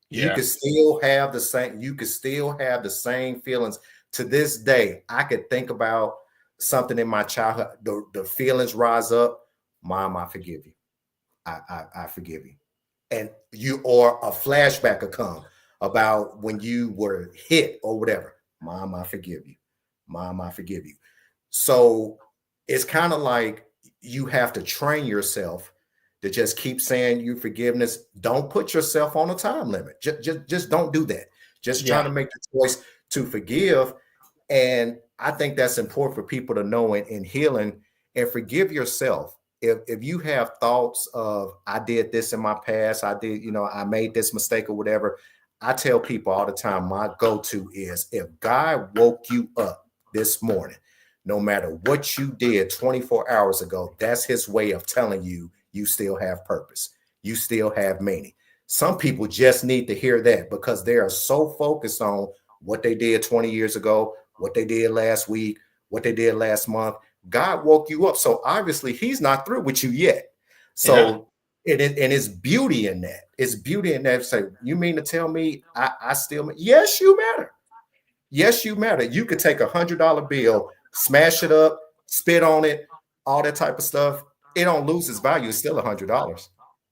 You Yeah. could still have the same, you could still have the same feelings. To this day, I could think about something in my childhood. The feelings rise up. Mom, I forgive you. I forgive you. And you or a flashback will come about when you were hit or whatever. Mom, I forgive you. Mom, I forgive you. So it's kind of like you have to train yourself to just keep saying you forgiveness. Don't put yourself on a time limit. Just don't do that. Just try Yeah. to make the choice to forgive. And I think that's important for people to know in healing and forgive yourself. If you have thoughts of I did this in my past, I did, I made this mistake or whatever, I tell people all the time, my go-to is if God woke you up this morning, no matter what you did 24 hours ago, that's his way of telling you you still have purpose. You still have meaning. Some people just need to hear that because they are so focused on what they did 20 years ago, what they did last week, what they did last month. God woke you up. So obviously he's not through with you yet. Yeah. So and it's beauty in that. It's beauty in that. Say, you mean to tell me I still, yes, you matter. Yes, you matter. You could take $100 bill, smash it up, spit on it, all that type of stuff. It don't lose its value. It's still $100.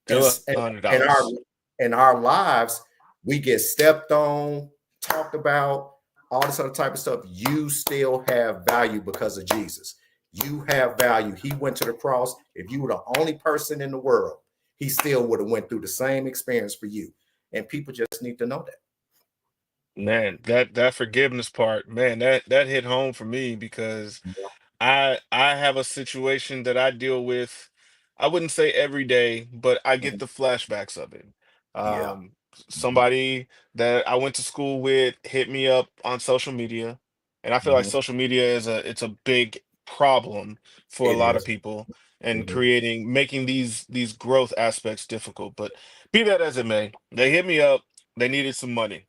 And, Still and in our $100. in our lives, we get stepped on, talked about, all this other type of stuff. You still have value because of Jesus. You have value. He went to the cross. If you were the only person in the world, he still would have went through the same experience for you. And people just need to know that. Man, that forgiveness part, man, that hit home for me because I have a situation that I deal with. I wouldn't say every day, but I get Mhm. the flashbacks of it. Yeah. Mhm. Somebody that I went to school with hit me up on social media, and I feel like Mhm. social media is a big problem for a It lot of is. people and Mhm. making these growth aspects difficult. But be that as it may, they hit me up. They needed some money.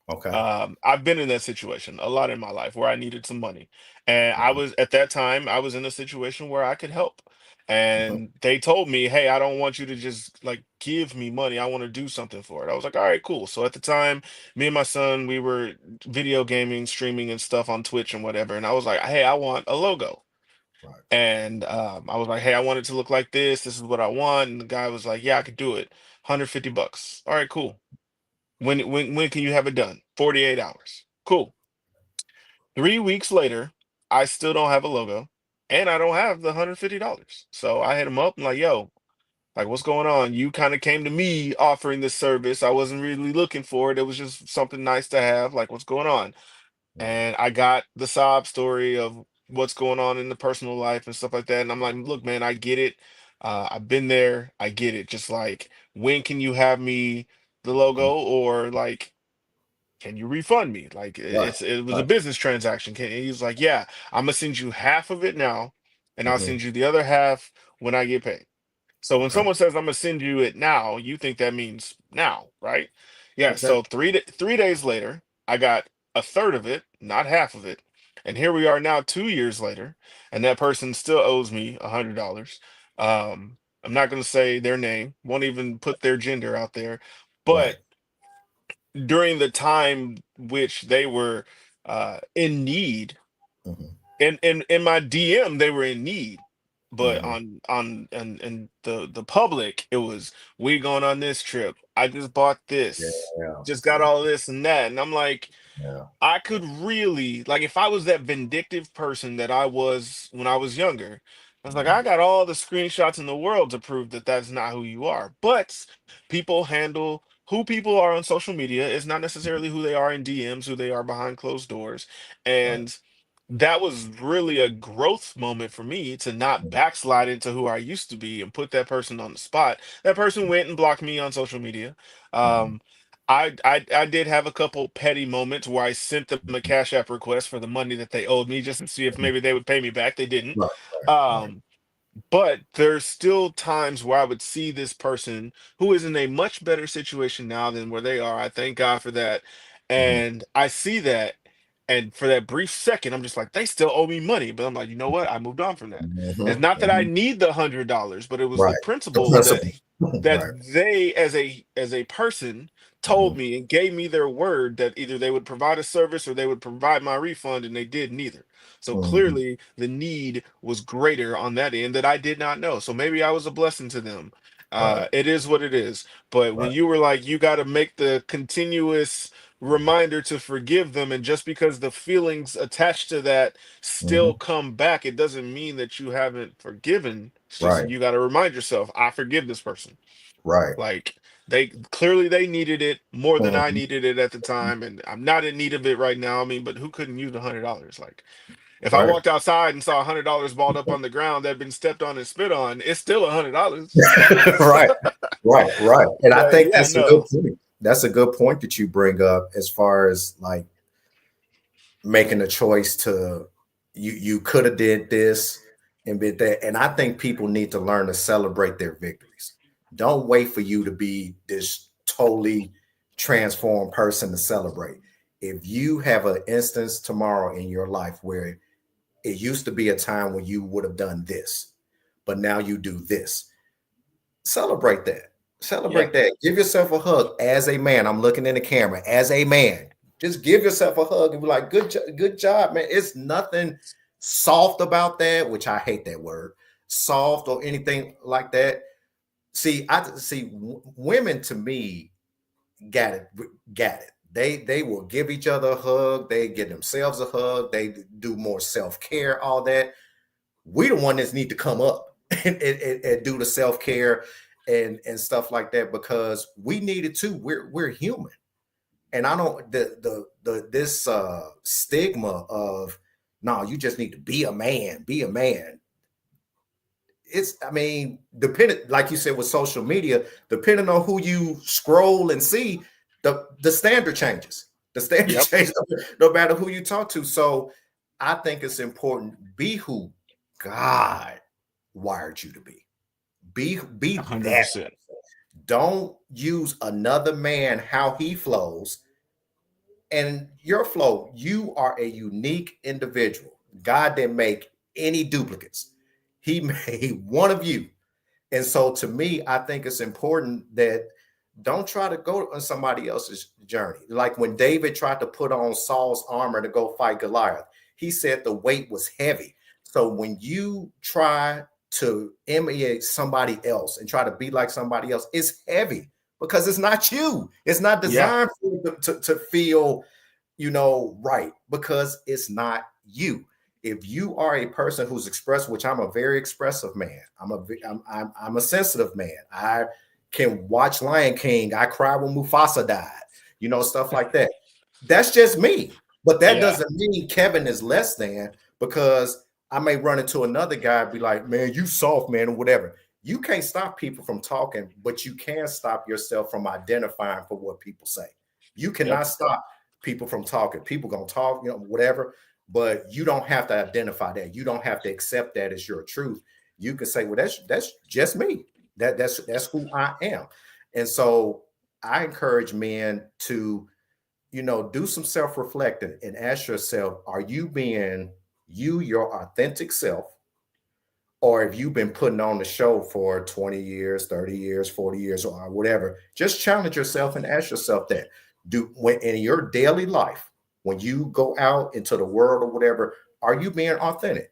Okay. I've been in that situation a lot in my life where I needed some money. And I Mhm. was at that time, I was in a situation where I could help. Mhm. And they told me, hey, I don't want you to just like give me money. I want to do something for it. I was like, all right, cool. So at the time, me and my son, we were video gaming, streaming and stuff on Twitch and whatever. And I was like, hey, I want a logo. Right. And I was like, hey, I want it to look like this. This is what I want. And the guy was like, yeah, I could do it. 150 bucks. All right, cool. When can you have it done? 48 hours. Cool. 3 weeks later, I still don't have a logo and I don't have the $150. So I hit him up. I'm like, yo, like what's going on? You kind of came to me offering this service. I wasn't really looking for it. It was just something nice to have. Like, what's going on? Right. And I got the sob story of what's going on in the personal life and stuff like that. And I'm like, look, man, I get it. I've been there. I get it. Just like, when can you have me the logo, or like, can you refund me? Like Right. it was a Right. business transaction. He's like, yeah, I'm gonna send you half of it now, and I'll Hmm. send you the other half when I get paid. So when Okay. someone says I'm gonna send you it now, you think that means now, right? Yeah. Okay. So 3 days later, I got a third of it, not half of it, and here we are now 2 years later, and that person still owes me $100. I'm not gonna say their name, won't even put their gender out there, but Right. during the time which they were in need, Hmm. in my DM they were in need, but Hmm. on the public it was, we going on this trip, I just bought Yeah. this, Yeah. just got all this and that, and I'm like, Yeah. I could really, like, if I was that vindictive person that I was when I was younger, I was like, I got all the screenshots in the world to prove that that's not who you are. But people handle who people are on social media is not necessarily who they are in DMs, who they are behind closed doors. Right. And that was really a growth moment for me to not backslide into who I used to be and put that person on the spot. That person went and blocked me on social media. Hmm. Um, I did have a couple petty moments where I sent them a Cash App request for the money that they owed me just to see if maybe they would pay me back. They didn't. Right. Right. Right. Um, but there's still times where I would see this person who is in a much better situation now than where they are. I thank God for that. Hmm. And I see that. And for that brief second, I'm just like, they still owe me money. But I'm like, you know what? I moved on from that. It's Hmm. not that I Hmm. need the $100, but it was the Right. The principle that principle. that Right. they, as a person, Hmm. told me and gave me their word that either they would provide a service or they would provide my refund, and they did neither. So Hmm. clearly the need was greater on that end that I did not know. So maybe I was a blessing to them. Right. It is what it is. But when Right. you were like, you got to make the continuous reminder to forgive them, and just because the feelings attached to that still Hmm. come back, it doesn't mean that you haven't forgiven. It's just Right. you got to remind yourself, I forgive this person. Right. Like, they needed it more than I Hmm. needed it at the time, and I'm not in need of it right now. I mean, but who couldn't use $100? Like, if I Right. walked outside and saw $100 balled up on the ground that had been stepped on and spit on, it's still $100. Right. Right. Right. And I But think yeah, that's a good no. point. That's a good point that you bring up as far as like making a choice to you could have did this and did that. And I think people need to learn to celebrate their victories. Don't wait for you to be this totally transformed person to celebrate. If you have an instance tomorrow in your life where it used to be a time when you would have done this, but now you do this, celebrate that. Yeah. Celebrate that. Give yourself a hug as a man. I'm looking in the camera as a man. Just give yourself a hug and be like, good job, man. It's nothing soft about that, which I hate that word, soft or anything like that. See, women to me got it, got it. They will give each other a hug. They give themselves a hug. They do more self care, all that. We the one that need to come up and do the self care and stuff like that because we need it too. We're human, and I don't the this stigma of no, you just need to be a man, be a man. It's I mean, depending like you said with social media, depending on who you scroll and see, the standard changes. The standard Yep. changes no matter who you talk to. So I think it's important be who God wired you to be. Be that. 100%. Don't use another man how he flows and your flow. You are a unique individual. God didn't make any duplicates. He made one of you. And so to me, I think it's important that don't try to go on somebody else's journey. Like when David tried to put on Saul's armor to go fight Goliath, he said the weight was heavy. So when you try to emulate somebody else and try to be like somebody else, it's heavy because it's not you. It's not Yeah. designed for you to feel, right because it's not you. If you are a person who's expressive, which I'm a very expressive man, I'm a sensitive man. I can watch Lion King. I cry when Mufasa died, stuff like that. That's just me. But that Yeah. doesn't mean Kevin is less than because I may run into another guy and be like, man, you soft, man, or whatever. You can't stop people from talking, but you can stop yourself from identifying for what people say. You Yep. cannot stop people from talking. People gonna talk, whatever, but you don't have to identify that. You don't have to accept that as your truth. You can say, well, that's just me. That's who I am. And so I encourage men to, do some self-reflecting and ask yourself, are you being you, your authentic self? Or if you've been putting on the show for 20 years, 30 years, 40 years, or whatever, just challenge yourself and ask yourself that. Do when in your daily life, when you go out into the world or whatever, are you being authentic?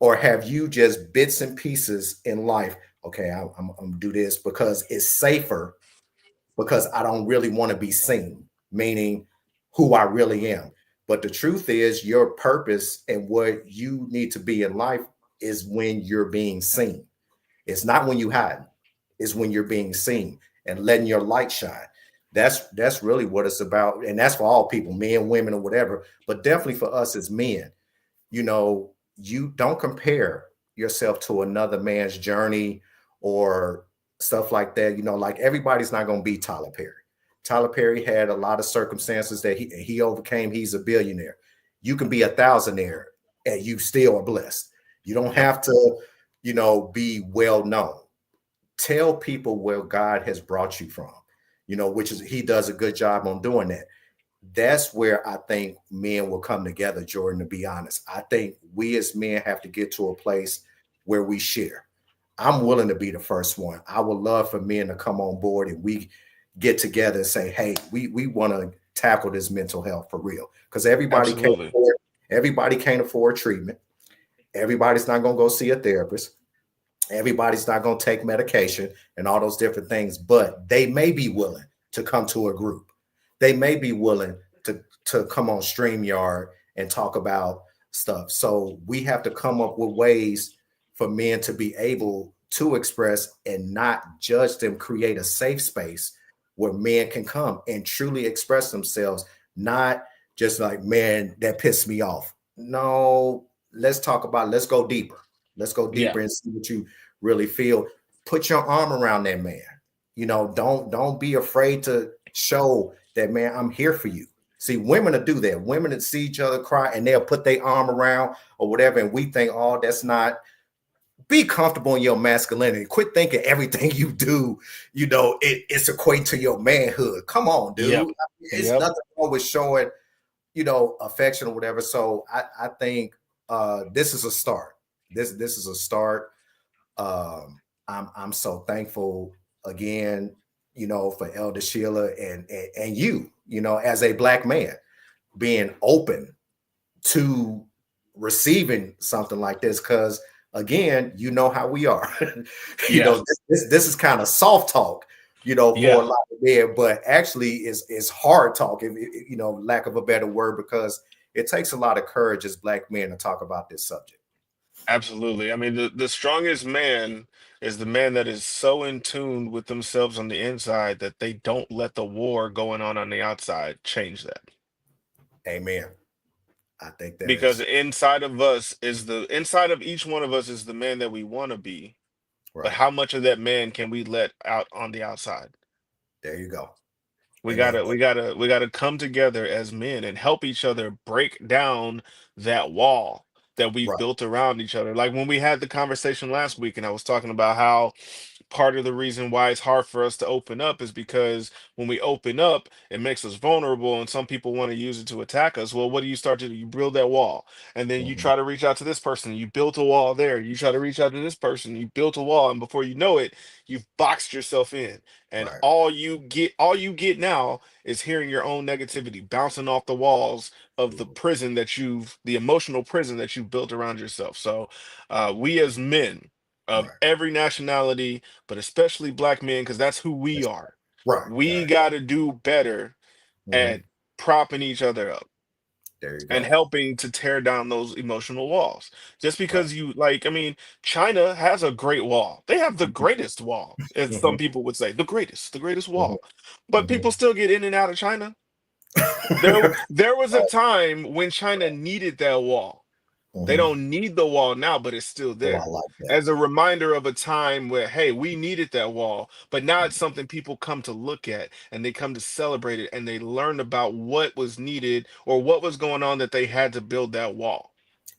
Or have you just bits and pieces in life? Okay, I'm gonna do this because it's safer, because I don't really want to be seen, meaning who I really am. But the truth is, your purpose and what you need to be in life is when you're being seen. It's not when you hide, it's when you're being seen and letting your light shine. That's really what it's about. And that's for all people, men, women, or whatever, but definitely for us as men. You don't compare yourself to another man's journey or stuff like that. Like everybody's not going to be Tyler Perry. Tyler Perry had a lot of circumstances that he overcame. He's a billionaire. You can be a thousandaire and you still are blessed. You don't Yep. have to, be well known. Tell people where God has brought you from, which is he does a good job on doing that. That's where I think men will come together, Jordan, to be honest. I think we as men have to get to a place where we share. I'm willing to be the first one. I would love for men to come on board and we get together and say, hey, we want to tackle this mental health for real. Because Absolutely. everybody can't afford treatment. Everybody's not gonna go see a therapist. Everybody's not going to take medication and all those different things, but they may be willing to come to a group. They may be willing to come on StreamYard and talk about stuff. So we have to come up with ways for men to be able to express and not judge them, create a safe space where men can come and truly express themselves, not just like, man, that pissed me off. No, let's go deeper. Let's go Yeah. deeper and see what you really feel. Put your arm around that man. Don't be afraid to show that, man, I'm here for you. See, women will do that. Women that see each other cry and they'll put their arm around or whatever, and we think, oh, that's not. Be comfortable in your masculinity. Quit thinking everything you do, it's equating to your manhood. Come on, Yep. dude. It's Yep. nothing wrong with showing, affection or whatever. So I think this is a start. This is a start. I'm so thankful again, for Elder Sheila and you, as a black man, being open to receiving something like this. Because again, you know how we are. Yeah. This is kind of soft talk, for Yeah. a lot of men, but actually is hard talk, lack of a better word, because it takes a lot of courage as black men to talk about this subject. Absolutely. I mean, the strongest man is the man that is so in tune with themselves on the inside that they don't let the war going on the outside change that. Amen. I think that Because is inside of us is the inside of each one of us is the man that we want to be. But right. how much of that man can we let out on the outside? There you go. We And gotta, we gotta, we gotta come together as men and help each other break down that wall that we've right. built around each other. Like when we had the conversation last week, and I was talking about how part of the reason why it's hard for us to open up is because when we open up, it makes us vulnerable, and some people want to use it to attack us. Well, what do you start to do? You build that wall, and then you Mhm. try to reach out to this person. You built a wall there. You try to reach out to this person. You built a wall, and before you know it, you've boxed yourself in. And Right. all you get now is hearing your own negativity bouncing off the walls of Mhm. the emotional prison that you've built around yourself. So, we as men of Right. every nationality, but especially black men, because that's who we That's are. right. We Right. got to do better Mhm. at propping each other up There you and go. helping to tear down those emotional walls. Just Right. because I mean, China has a great wall. They have the Mhm. greatest wall, as some Mhm. people would say, the greatest Mhm. wall. But Mhm. people still get in and out of China. There was a time when China needed that wall. They Hmm. don't need the wall now, but it's still Oh, I there like that. as a reminder of a time where, hey, we needed that wall, but now it's something people come to look at and they come to celebrate it and they learn about what was needed or what was going on that they had to build that wall.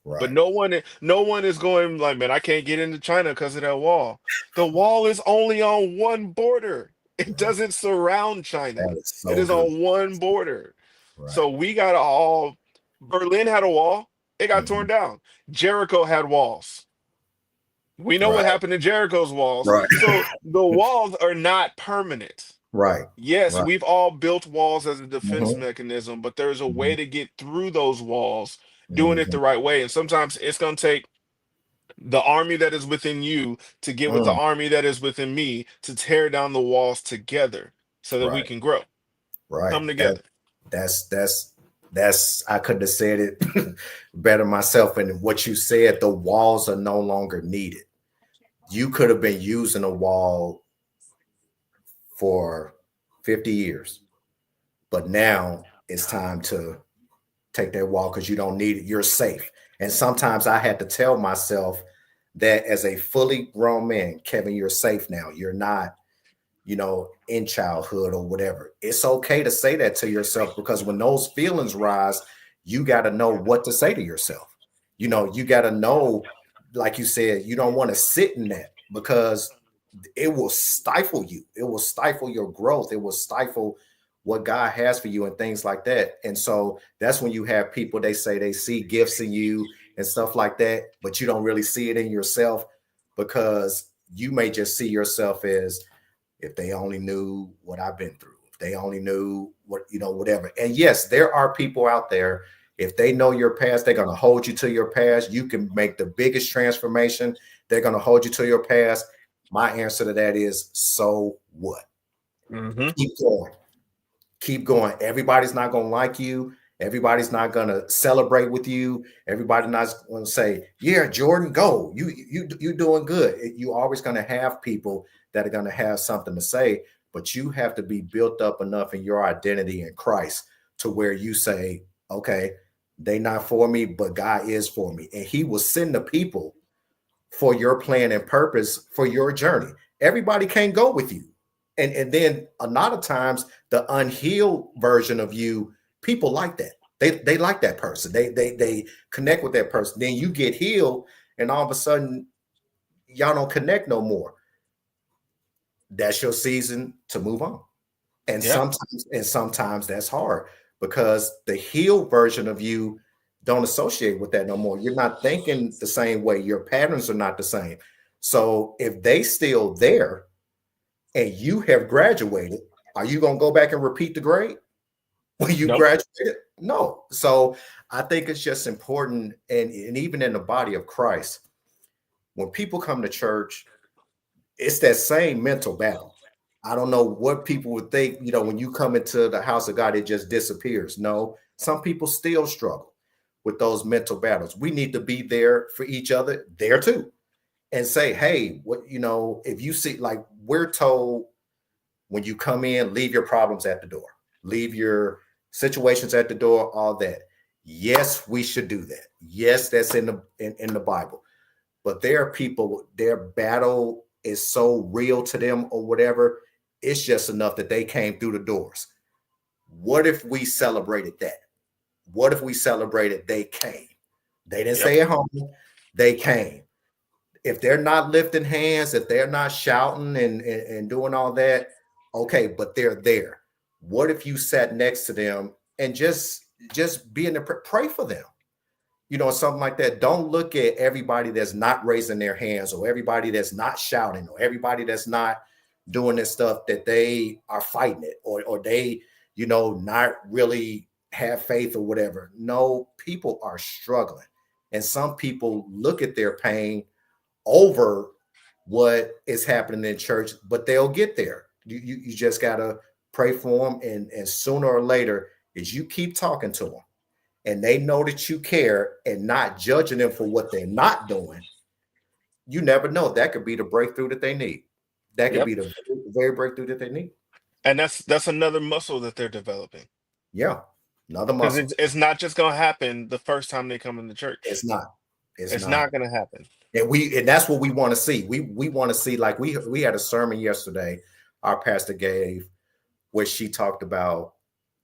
But Right. no one is going like, man, I can't get into China because of that wall. The wall is only on one border. It Right. doesn't surround China. That is It so is good. on one border. Right. So we got to all Berlin had a wall. It got Hmm. torn down. Jericho had walls. We know what Right. happened to Jericho's walls. Right. So the walls are not permanent. Right. Yes, Right. we've all built walls as a defense Hmm. mechanism, but there's a Hmm. way to get through those walls doing it Hmm. the right way. And sometimes it's going to take the army that is within you to get with the Mm. army that is within me to tear down the walls together so that we Right. can grow, Right. come together. That's I couldn't have said it better myself. And what you said, the walls are no longer needed. You could have been using a wall for 50 years, but now it's time to take that wall because you don't need it. You're safe. And sometimes I had to tell myself that as a fully grown man, Kevin, you're safe now. You're not, in childhood or whatever. It's okay to say that to yourself because when those feelings rise, you got to know what to say to yourself. You got to know, like you said, you don't want to sit in that because it will stifle you. It will stifle your growth. It will stifle what God has for you and things like that. And so that's when you have people, they say they see gifts in you and stuff like that, but you don't really see it in yourself because you may just see yourself as if they only knew what I've been through, if they only knew what, whatever. And yes, there are people out there, if they know your past, they're going to hold you to your past. You can make the biggest transformation. They're going to hold you to your past. My answer to that is so what? Hmm. Keep going. Keep going. Everybody's not going to like you. Everybody's not going to celebrate with you. Everybody's not going to say, "Yeah, Jordan, go. You doing good." You always going to have people that are going to have something to say, but you have to be built up enough in your identity in Christ to where you say, "Okay, they not for me, but God is for me." And he will send the people for your plan and purpose for your journey. Everybody can't go with you. And then a lot of times the unhealed version of you, people like that. They like that person. They connect with that person. Then you get healed, and all of a sudden y'all don't connect no more. That's your season to move on. And Yeah. sometimes that's hard because the healed version of you don't associate with that no more. You're not thinking the same way. Your patterns are not the same. So if they still there and you have graduated, are you going to go back and repeat the grade when you Nope. graduated? No. So I think it's just important, and even in the body of Christ, when people come to church, it's that same mental battle. I don't know what people would think, when you come into the house of God, it just disappears. No, some people still struggle with those mental battles. We need to be there for each other, there too, and say, hey, if you see, like we're told when you come in, leave your problems at the door, leave your situations at the door, all that. Yes, we should do that. Yes, that's in the Bible, but there are people, their battle is so real to them or whatever. It's just enough that they came through the doors. What if we celebrated that? What if we celebrated they came? They didn't Yep. stay at home, they came. If they're not lifting hands, if they're not shouting and doing all that, okay, but they're there. What if you sat next to them and just be in the pray for them? Something like that. Don't look at everybody that's not raising their hands or everybody that's not shouting or everybody that's not doing this stuff that they are fighting it or they, not really have faith or whatever. No, people are struggling. And some people look at their pain over what is happening in church, but they'll get there. You just gotta pray for them, and sooner or later, as you keep talking to them, and they know that you care and not judging them for what they're not doing, you never know. That could be the breakthrough that they need. That could Yep. be the very breakthrough that they need. And that's another muscle that they're developing Yeah, another because muscle. it's not just gonna happen the first time they come into church. It's not. It's It's not. not gonna happen. And that's what we want to see. We want to see, like we had a sermon yesterday our pastor gave, where she talked about,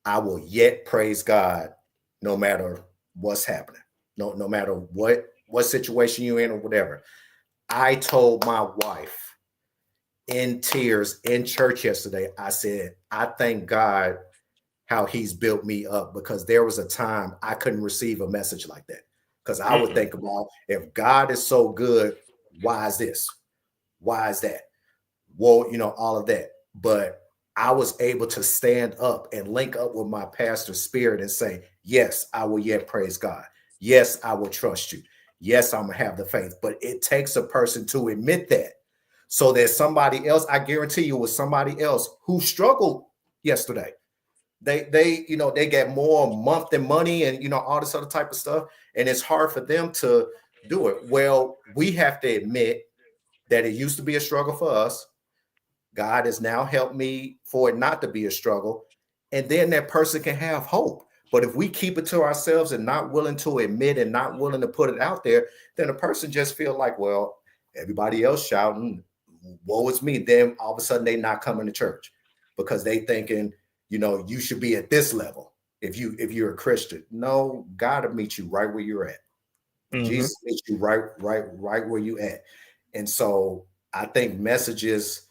I will yet praise God no matter what's happening. No matter what situation you're in or whatever. I told my wife in tears in church yesterday, I said, I thank God how he's built me up, because there was a time I couldn't receive a message like that. Because I would Mm-mm. think about, if God is so good, why is this? Why is that? Well, all of that. But I was able to stand up and link up with my pastor's spirit and say, yes, I will yet praise God. Yes, I will trust you. Yes, I'm gonna have the faith. But it takes a person to admit that. So there's somebody else, I guarantee you, was somebody else who struggled yesterday. They get more month than money, and all this other type of stuff. And it's hard for them to do it. Well, we have to admit that it used to be a struggle for us. God has now helped me for it not to be a struggle. And then that person can have hope. But if we keep it to ourselves and not willing to admit and not willing to put it out there, then a person just feel like, well, everybody else shouting, woe is me. Then all of a sudden they not coming to church because they thinking, you should be at this level if you're a Christian. No, God will meet you right where you're at. Mm-hmm. Jesus meets you right where you at. And so I think messages,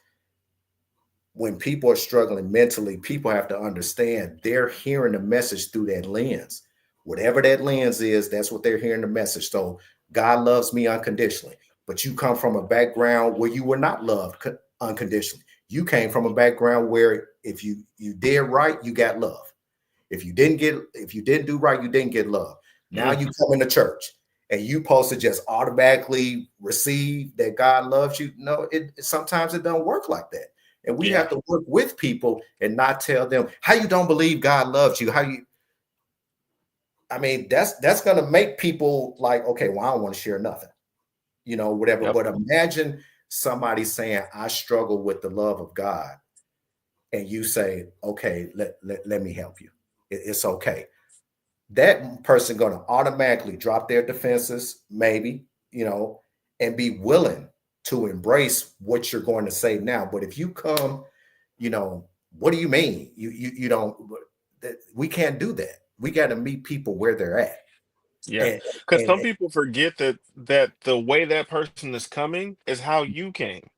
when people are struggling mentally, people have to understand they're hearing the message through that lens. Whatever that lens is, that's what they're hearing the message. So God loves me unconditionally. But you come from a background where you were not loved unconditionally. You came from a background where if you did right, you got love. If you didn't do right, you didn't get love. Now you Mm-hmm. come into church and you supposed to just automatically receive that God loves you. No, it sometimes it don't work like that. And we Yeah. have to work with people and not tell them how you don't believe God loves you. That's gonna make people like, okay, well, I don't want to share nothing, whatever. Yep. But imagine somebody saying, I struggle with the love of God, and you say, okay, let me help you. It's okay. That person going to automatically drop their defenses, maybe, and be willing to embrace what you're going to say now. But if you come, what do you mean? You don't. We can't do that. We got to meet people where they're at. Yeah. And, Because some and people forget that the way that person is coming is how you came.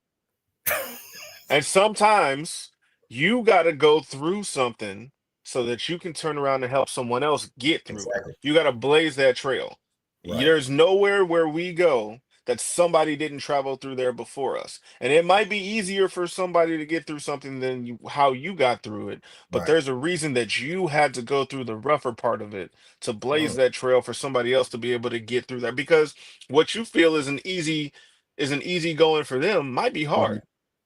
And sometimes you got to go through something so that you can turn around and help someone else get through it. exactly You got to blaze that trail. right. There's nowhere where we go that somebody didn't travel through there before us. And it might be easier for somebody to get through something than how you got through it, but Right. there's a reason that you had to go through the rougher part of it to blaze Mm, that trail for somebody else to be able to get through that, because what you feel is an easy going for them might be mhm. hard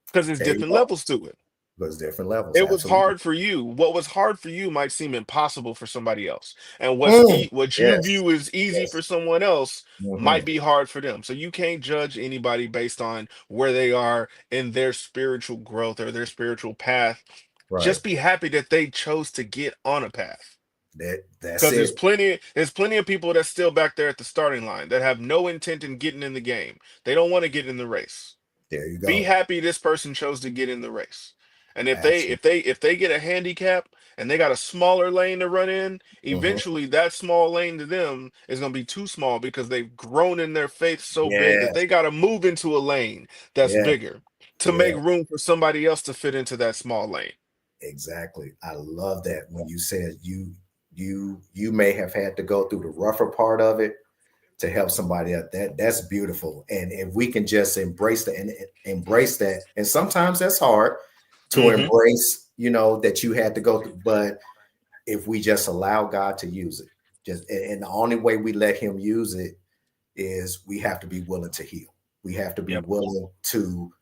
because there's There you different go. levels to it. There's different levels. It was Absolutely. hard for you. What was hard for you might seem impossible for somebody else. And Mm, what you yes. view as easy Yes. for someone else might Hmm. be hard for them. So you can't judge anybody based on where they are in their spiritual growth or their spiritual path. Right. Just be happy that they chose to get on a path. That's Because it. there's plenty of people that's still back there at the starting line that have no intent in getting in the game. They don't want to get in the race. There you Be go. happy this person chose to get in the race. And if they Absolutely. if they if they get a handicap and they got a smaller lane to run in, Hmm. eventually that small lane to them is going to be too small because they've grown in their faith so big that Yes. they got to move into a lane that's Yeah. bigger to make Yeah. room for somebody else to fit into that small lane. Exactly. I love that when you said you may have had to go through the rougher part of it to help somebody out. That's beautiful. And if we can just embrace that, and sometimes that's hard to Hmm. embrace, that you had to go through. But if we just allow God to use it, and the only way we let Him use it is we have to be willing to heal. We have to be Yep. willing to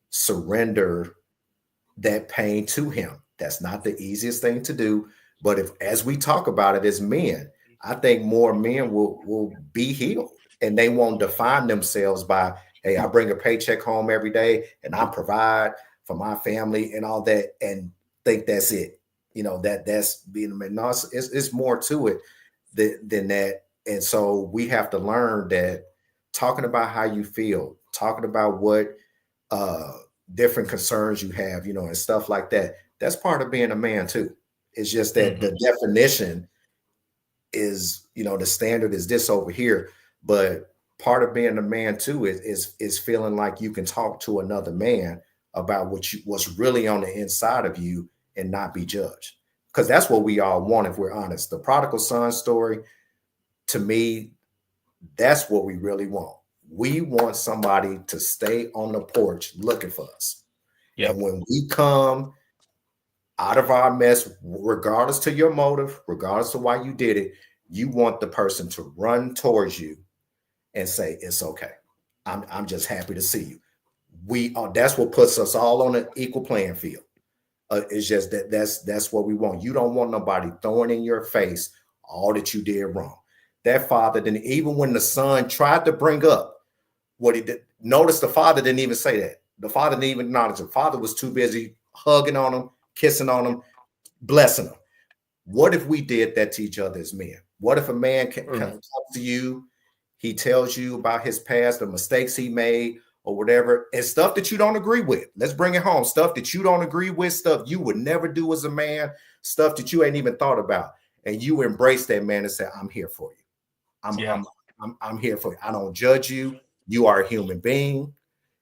surrender that pain to him. That's not the easiest thing to do. But if, as we talk about it as men, I think more men will be healed, and they won't define themselves by, hey, I bring a paycheck home every day and I provide for my family and all that, and think that's it. That's being a man. No, it's more to it than that. And so we have to learn that. talking about how you feel, talking about what uh different concerns you have, and stuff like that. That's part of being a man too. It's just that Hmm. the definition is, the standard is this over here, but part of being a man too is feeling like you can talk to another man about what's really on the inside of you and not be judged. Because that's what we all want, if we're honest. The prodigal son story, to me, that's what we really want. We want somebody to stay on the porch looking for us. And Yep. when we come out of our mess, regardless to your motive, regardless to why you did it, you want the person to run towards you and say, "It's okay. I'm just happy to see you." We are. That's what puts us all on an equal playing field. It's just that's what we want. You don't want nobody throwing in your face all that you did wrong. That father didn't, even when the son tried to bring up what he did. Notice the father didn't even say that. The father didn't even acknowledge him. Father was too busy hugging on him, kissing on him, blessing him. What if we did that to each other as men? What if a man Mm. comes to you, he tells you about his past, the mistakes he made, or whatever, and stuff that you don't agree with? Let's bring it home. Stuff that you don't agree with, stuff you would never do as a man, stuff that you ain't even thought about, and you embrace that man and say, "I'm here for you. I'm Yeah. I'm I'm here for you. I don't judge you. You are a human being.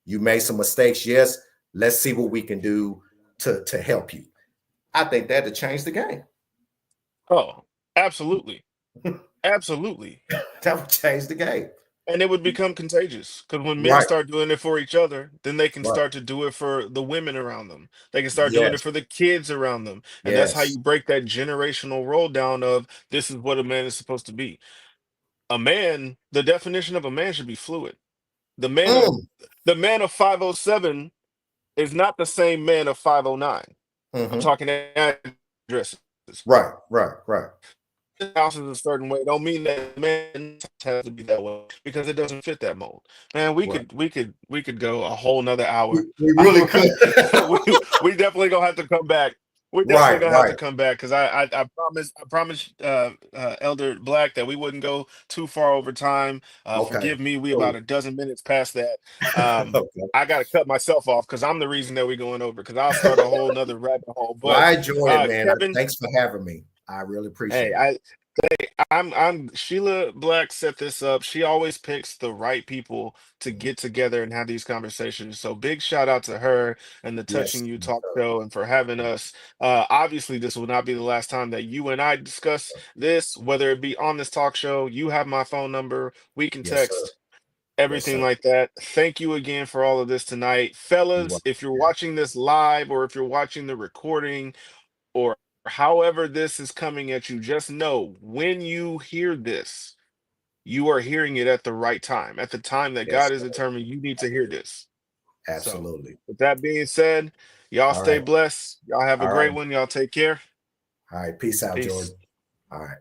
You made some mistakes. Yes. Let's see what we can do to help you." I think that to change the game. Oh, absolutely. Absolutely. That would change the game. And it would become contagious because when men Right. start doing it for each other, then they can Right. start to do it for the women around them. They can start doing it Yes. for the kids around them. And that's how Yes. you break that generational roll down of this is what a man is supposed to be. A man, the definition of a man should be fluid. The man of Mm. the man of 507 is not the same man of 509. I'm Hmm. talking addresses. Right. Right. Right. House is a certain way don't mean that man has to be that way because it doesn't fit that mold. Man, Right. we could go a whole nother hour. We really could. We definitely gonna have to come back. We definitely Right. gonna have to Right. come back because I promised Elder Black that we wouldn't go too far over time. Okay. Forgive me, we about Cool. a dozen minutes past that. Um, Okay. I gotta cut myself off because I'm the reason that we're going over because I'll start a whole nother rabbit hole. Well, But I enjoyed it, man. Kevin, Thanks for having me. I really hey, appreciate it. I'm Sheila Black set this up. She always picks the right people to Mhm. get together and have these conversations. So big shout out to her and the Yes. Touching You Yes, Talk sir. show and for having us. Obviously, this will not be the last time that you and I discuss this, whether it be on this talk show. You have my phone number. We can Yes, sir. text, Yes, everything sir. like that. Thank you again for all of this tonight. You Fellas, welcome. if you're Yeah. watching this live or if you're watching the recording, or however this is coming at you, just know when you hear this, you are hearing it at the right time, at the time that Yes, God has sir. determined you need to hear this. So, Absolutely. with that being said, y'all All stay right. blessed. Y'all have a All great right. one. Y'all take care. All right. Peace out, Peace. Jordan. All right.